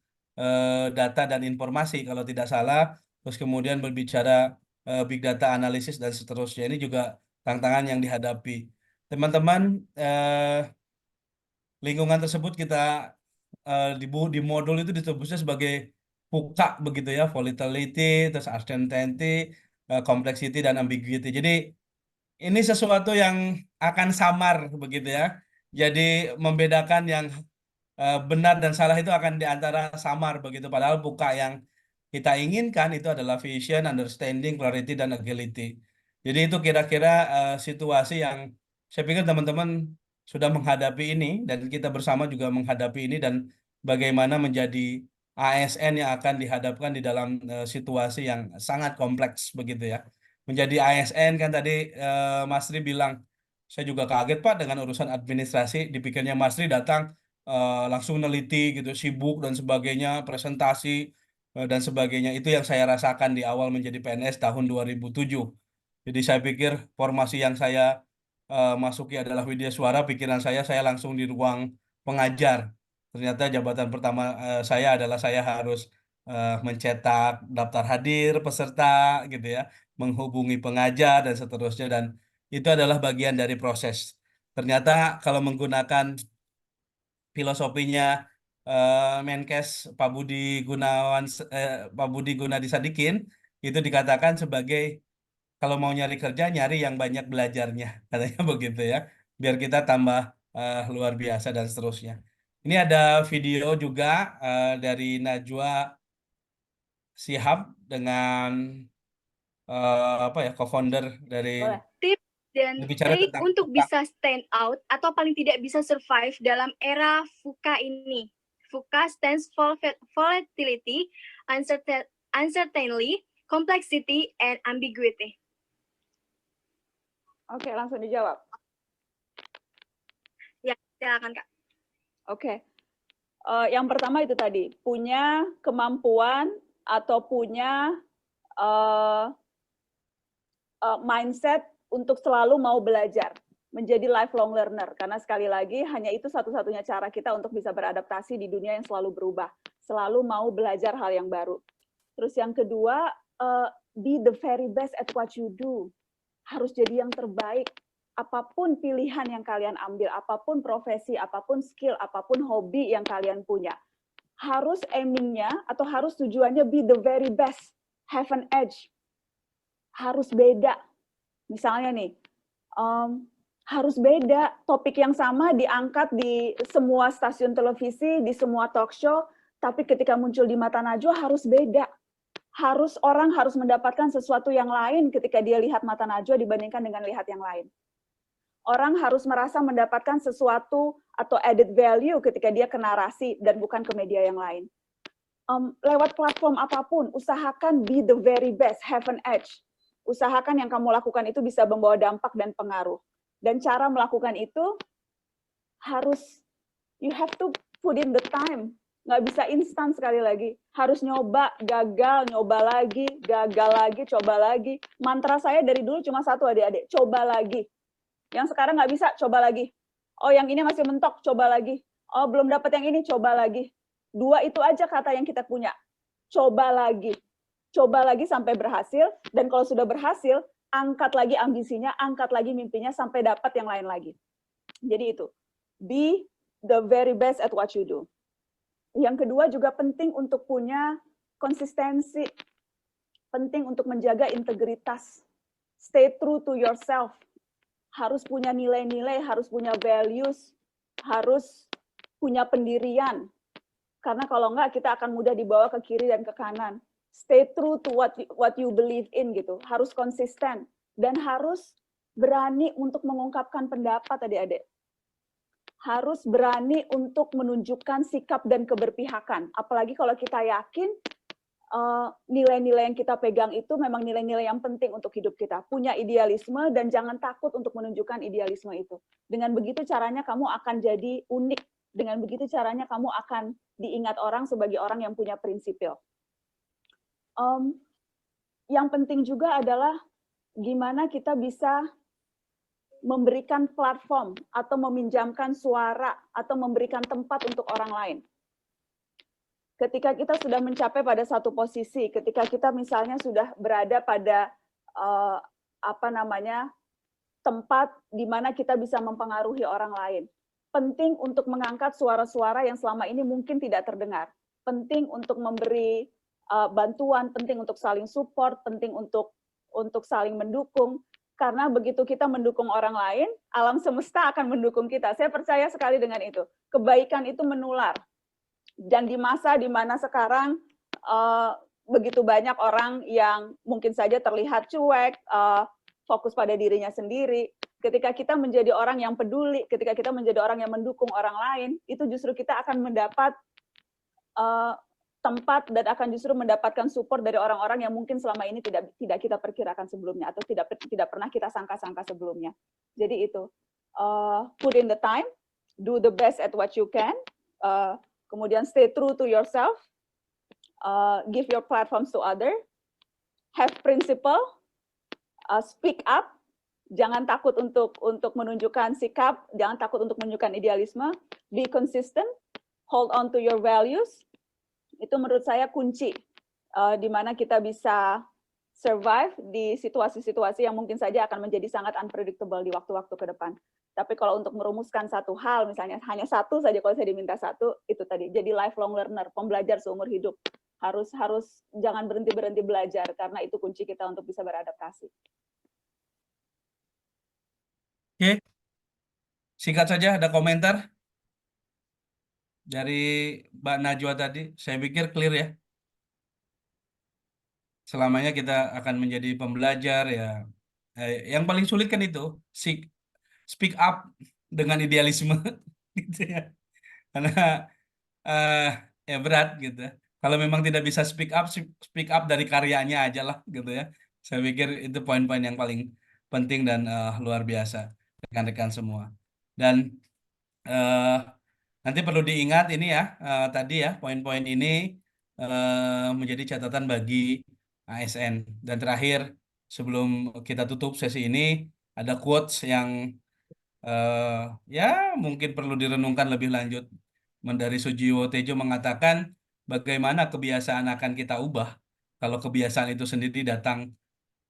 data dan informasi kalau tidak salah. Terus kemudian berbicara big data analisis dan seterusnya. Ini juga tantangan yang dihadapi. Teman-teman, lingkungan tersebut kita di modul itu disebutnya sebagai PUKA begitu ya, volatility, terus uncertainty, complexity dan ambiguity. Jadi ini sesuatu yang akan samar begitu ya. Jadi membedakan yang benar dan salah itu akan di antara samar begitu. Padahal PUKA yang kita inginkan itu adalah vision, understanding, clarity, dan agility. Jadi itu kira-kira situasi yang saya pikir teman-teman sudah menghadapi ini dan kita bersama juga menghadapi ini dan bagaimana menjadi ASN yang akan dihadapkan di dalam situasi yang sangat kompleks begitu ya. Menjadi ASN kan tadi Mas Tri bilang, saya juga kaget Pak dengan urusan administrasi, dipikirnya Mas Tri datang langsung neliti gitu, sibuk dan sebagainya, presentasi dan sebagainya. Itu yang saya rasakan di awal menjadi PNS tahun 2007. Jadi saya pikir formasi yang saya masuki adalah Widya Suara, pikiran saya langsung di ruang pengajar. Ternyata jabatan pertama saya adalah saya harus mencetak daftar hadir peserta gitu ya, menghubungi pengajar dan seterusnya dan itu adalah bagian dari proses. Ternyata kalau menggunakan filosofinya Menkes Pak Budi Gunadi Sadikin itu dikatakan sebagai kalau mau nyari kerja nyari yang banyak belajarnya katanya begitu ya biar kita tambah luar biasa dan seterusnya. Ini ada video juga dari Najwa Shihab dengan apa ya co-founder dari Boleh. Tips dan berbicara trik tentang untuk VUCA. bisa stand out atau paling tidak bisa survive dalam era VUCA ini. VUCA stands for volatility, uncertainty, complexity, and ambiguity. Oke, langsung dijawab. Ya, silakan Kak. Oke. Yang pertama itu tadi, punya kemampuan atau punya mindset untuk selalu mau belajar, menjadi lifelong learner. Karena sekali lagi, hanya itu satu-satunya cara kita untuk bisa beradaptasi di dunia yang selalu berubah. Selalu mau belajar hal yang baru. Terus yang kedua, be the very best at what you do. Harus jadi yang terbaik. Apapun pilihan yang kalian ambil, apapun profesi, apapun skill, apapun hobi yang kalian punya. Harus aimingnya atau harus tujuannya be the very best. Have an edge. Harus beda. Misalnya nih, harus beda. Topik yang sama diangkat di semua stasiun televisi, di semua talk show, tapi ketika muncul di mata Najwa harus beda. Orang harus mendapatkan sesuatu yang lain ketika dia lihat mata Najwa dibandingkan dengan lihat yang lain. Orang harus merasa mendapatkan sesuatu atau added value ketika dia ke narasi dan bukan ke media yang lain. Lewat platform apapun, usahakan be the very best, have an edge. Usahakan yang kamu lakukan itu bisa membawa dampak dan pengaruh. Dan cara melakukan itu harus, you have to put in the time. Nggak bisa instan sekali lagi. Harus nyoba, gagal, nyoba lagi, gagal lagi, coba lagi. Mantra saya dari dulu cuma satu adik-adik, coba lagi. Yang sekarang nggak bisa, coba lagi. Oh yang ini masih mentok, coba lagi. Oh belum dapat yang ini, coba lagi. 2 itu aja kata yang kita punya. Coba lagi. Coba lagi sampai berhasil, dan kalau sudah berhasil, angkat lagi ambisinya, angkat lagi mimpinya, sampai dapat yang lain lagi. Jadi itu, be the very best at what you do. Yang kedua juga penting untuk punya konsistensi, penting untuk menjaga integritas, stay true to yourself, harus punya nilai-nilai, harus punya values, harus punya pendirian, karena kalau enggak kita akan mudah dibawa ke kiri dan ke kanan. Stay true to what you believe in gitu, harus konsisten dan harus berani untuk mengungkapkan pendapat adik-adik. Harus berani untuk menunjukkan sikap dan keberpihakan. Apalagi kalau kita yakin nilai-nilai yang kita pegang itu memang nilai-nilai yang penting untuk hidup kita. Punya idealisme dan jangan takut untuk menunjukkan idealisme itu. Dengan begitu caranya kamu akan jadi unik. Dengan begitu caranya kamu akan diingat orang sebagai orang yang punya prinsipil. Yang penting juga adalah gimana kita bisa memberikan platform atau meminjamkan suara atau memberikan tempat untuk orang lain. Ketika kita sudah mencapai pada satu posisi, ketika kita misalnya sudah berada pada tempat di mana kita bisa mempengaruhi orang lain, penting untuk mengangkat suara-suara yang selama ini mungkin tidak terdengar. Penting untuk memberi bantuan, penting untuk saling support, penting untuk saling mendukung. Karena begitu kita mendukung orang lain, alam semesta akan mendukung kita. Saya percaya sekali dengan itu. Kebaikan itu menular. Dan di masa di mana sekarang begitu banyak orang yang mungkin saja terlihat cuek, fokus pada dirinya sendiri. Ketika kita menjadi orang yang peduli, ketika kita menjadi orang yang mendukung orang lain, itu justru kita akan mendapat tempat dan akan justru mendapatkan support dari orang-orang yang mungkin selama ini tidak kita perkirakan sebelumnya atau tidak pernah kita sangka-sangka sebelumnya. Jadi itu, put in the time, do the best at what you can, kemudian stay true to yourself, give your platforms to other, have principle, speak up, jangan takut untuk menunjukkan sikap, jangan takut untuk menunjukkan idealisme, be consistent, hold on to your values. Itu menurut saya kunci di mana kita bisa survive di situasi-situasi yang mungkin saja akan menjadi sangat unpredictable di waktu-waktu ke depan. Tapi kalau untuk merumuskan satu hal, misalnya hanya satu saja kalau saya diminta satu, itu tadi. Jadi lifelong learner, pembelajar seumur hidup. Harus jangan berhenti belajar, karena itu kunci kita untuk bisa beradaptasi. Oke, singkat saja ada komentar dari Mbak Najwa tadi. Saya pikir clear ya. Selamanya kita akan menjadi pembelajar ya. Yang paling sulit kan itu speak up dengan idealisme gitu ya. Karena ya berat gitu. Kalau memang tidak bisa speak up dari karyanya aja lah gitu ya. Saya pikir itu poin-poin yang paling penting dan luar biasa rekan-rekan semua. Dan nanti perlu diingat ini ya, tadi ya, poin-poin ini menjadi catatan bagi ASN. Dan terakhir, sebelum kita tutup sesi ini, ada quotes yang ya mungkin perlu direnungkan lebih lanjut. Dari Sujiwo Tejo mengatakan, bagaimana kebiasaan akan kita ubah kalau kebiasaan itu sendiri datang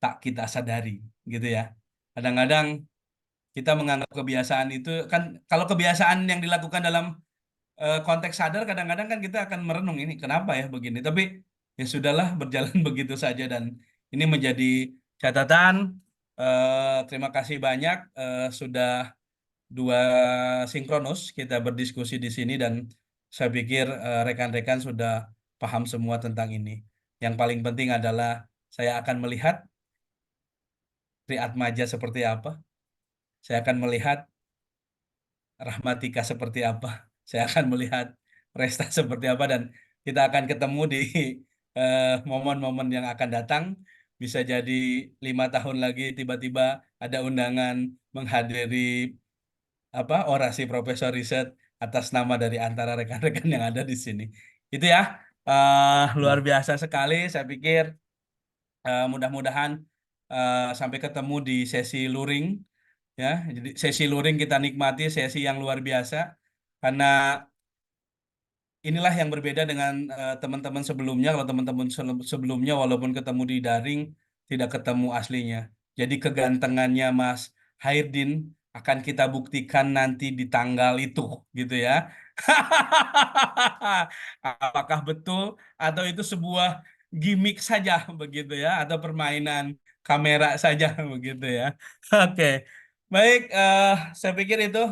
tak kita sadari, gitu ya. Kadang-kadang kita menganggap kebiasaan itu, kan kalau kebiasaan yang dilakukan dalam konteks sadar, kadang-kadang kan kita akan merenung ini kenapa ya begini, tapi ya sudahlah, berjalan begitu saja. Dan ini menjadi catatan. Terima kasih banyak sudah 2 sinkronus kita berdiskusi di sini, dan saya pikir rekan-rekan sudah paham semua tentang ini. Yang paling penting adalah saya akan melihat Triatmaja seperti apa, saya akan melihat Rahmatika seperti apa, saya akan melihat Resta seperti apa, dan kita akan ketemu di momen-momen yang akan datang. Bisa jadi 5 tahun lagi tiba-tiba ada undangan menghadiri orasi Profesor Riset atas nama dari antara rekan-rekan yang ada di sini. Itu ya, luar biasa sekali. Saya pikir mudah-mudahan sampai ketemu di sesi luring. Ya, jadi sesi luring kita nikmati, sesi yang luar biasa, karena inilah yang berbeda dengan teman-teman sebelumnya. Kalau teman-teman sebelumnya walaupun ketemu di daring, tidak ketemu aslinya. Jadi kegantengannya Mas Hairdin akan kita buktikan nanti di tanggal itu, gitu ya. Apakah betul atau itu sebuah gimmick saja begitu ya, atau permainan kamera saja begitu ya. Oke. Baik, saya pikir itu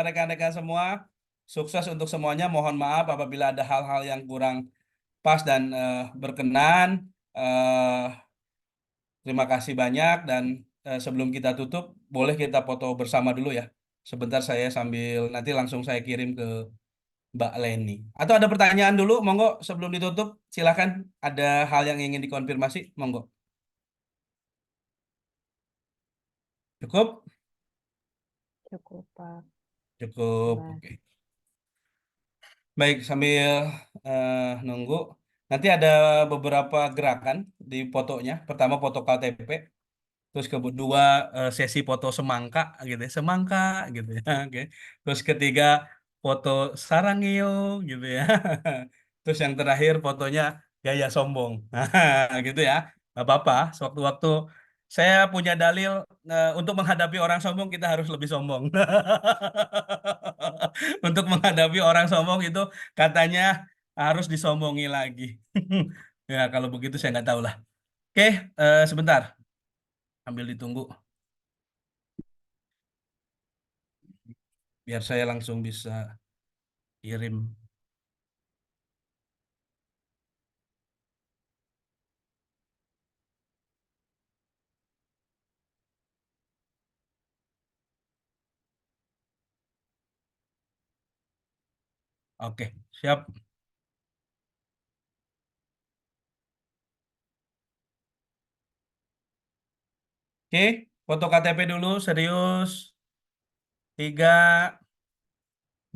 rekan-rekan semua, sukses untuk semuanya. Mohon maaf apabila ada hal-hal yang kurang pas dan berkenan. Terima kasih banyak, dan sebelum kita tutup, boleh kita foto bersama dulu ya. Sebentar saya sambil nanti langsung saya kirim ke Mbak Leni. Atau ada pertanyaan dulu, monggo sebelum ditutup, silakan. Ada hal yang ingin dikonfirmasi, monggo. Cukup? Cukup, Pak. Cukup, Jelas. oke. Baik, sambil nunggu, nanti ada beberapa gerakan di fotonya. Pertama foto KTP, terus kedua sesi foto semangka gitu ya, semangka gitu ya. Oke. Terus ketiga foto sarangio gitu ya. Terus yang terakhir fotonya gaya sombong. Gitu ya. Gak apa-apa, sewaktu-waktu saya punya dalil untuk menghadapi orang sombong kita harus lebih sombong. Untuk menghadapi orang sombong itu katanya harus disombongi lagi. Ya kalau begitu saya nggak tahu lah. Oke, sebentar. Ambil ditunggu. Biar saya langsung bisa kirim. Oke, siap. Oke, foto KTP dulu, serius. 3,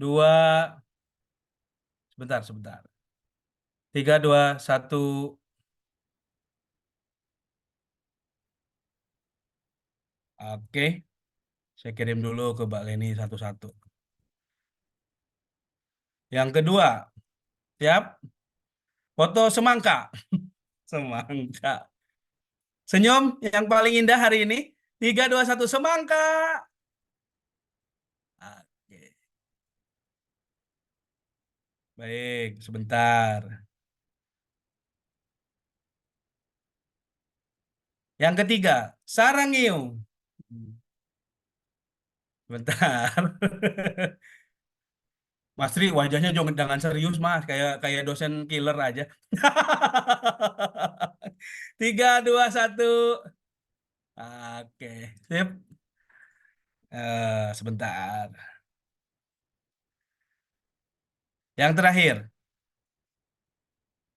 2, sebentar. 3, 2, 1. Oke, saya kirim dulu ke Mbak Leni satu-satu. Yang kedua, siap? Foto semangka. Semangka. Senyum yang paling indah hari ini. 3, 2, 1, semangka. Oke. Baik, sebentar. Yang ketiga, sarangio. Bentar. Mas Tri, wajahnya jangan serius, Mas. Kayak dosen killer aja. 3, 2, 1. Oke, sip. Sebentar. Yang terakhir,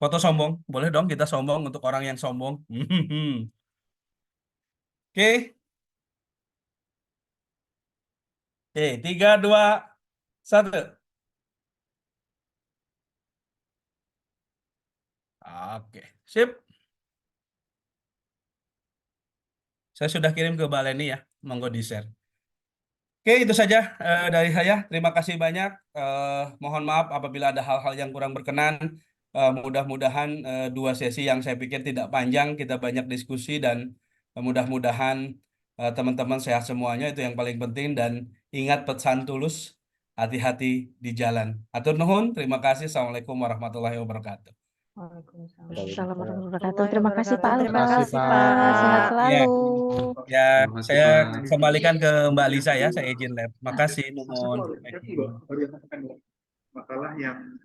foto sombong. Boleh dong kita sombong untuk orang yang sombong. Oke. Oke, 3, 2, 1. Oke, sip. Saya sudah kirim ke Mbak Leni ya. Monggo di-share. Oke, itu saja dari saya. Terima kasih banyak. Mohon maaf apabila ada hal-hal yang kurang berkenan. Mudah-mudahan 2 sesi yang saya pikir tidak panjang, kita banyak diskusi dan mudah-mudahan teman-teman sehat semuanya, itu yang paling penting. Dan ingat pesan tulus, hati-hati di jalan. Atur nuhun, terima kasih. Assalamualaikum warahmatullahi wabarakatuh. Waalaikumsalam. Assalamualaikum warahmatullahi wabarakatuh. Terima kasih Pak Terima Alfa. kasih, Pak. Sehat Ya, selalu. ya, Terima kasih, saya Pak. kembalikan ke Mbak Lisa ya, saya izin lab. Makasih, nuhun. Masalah yang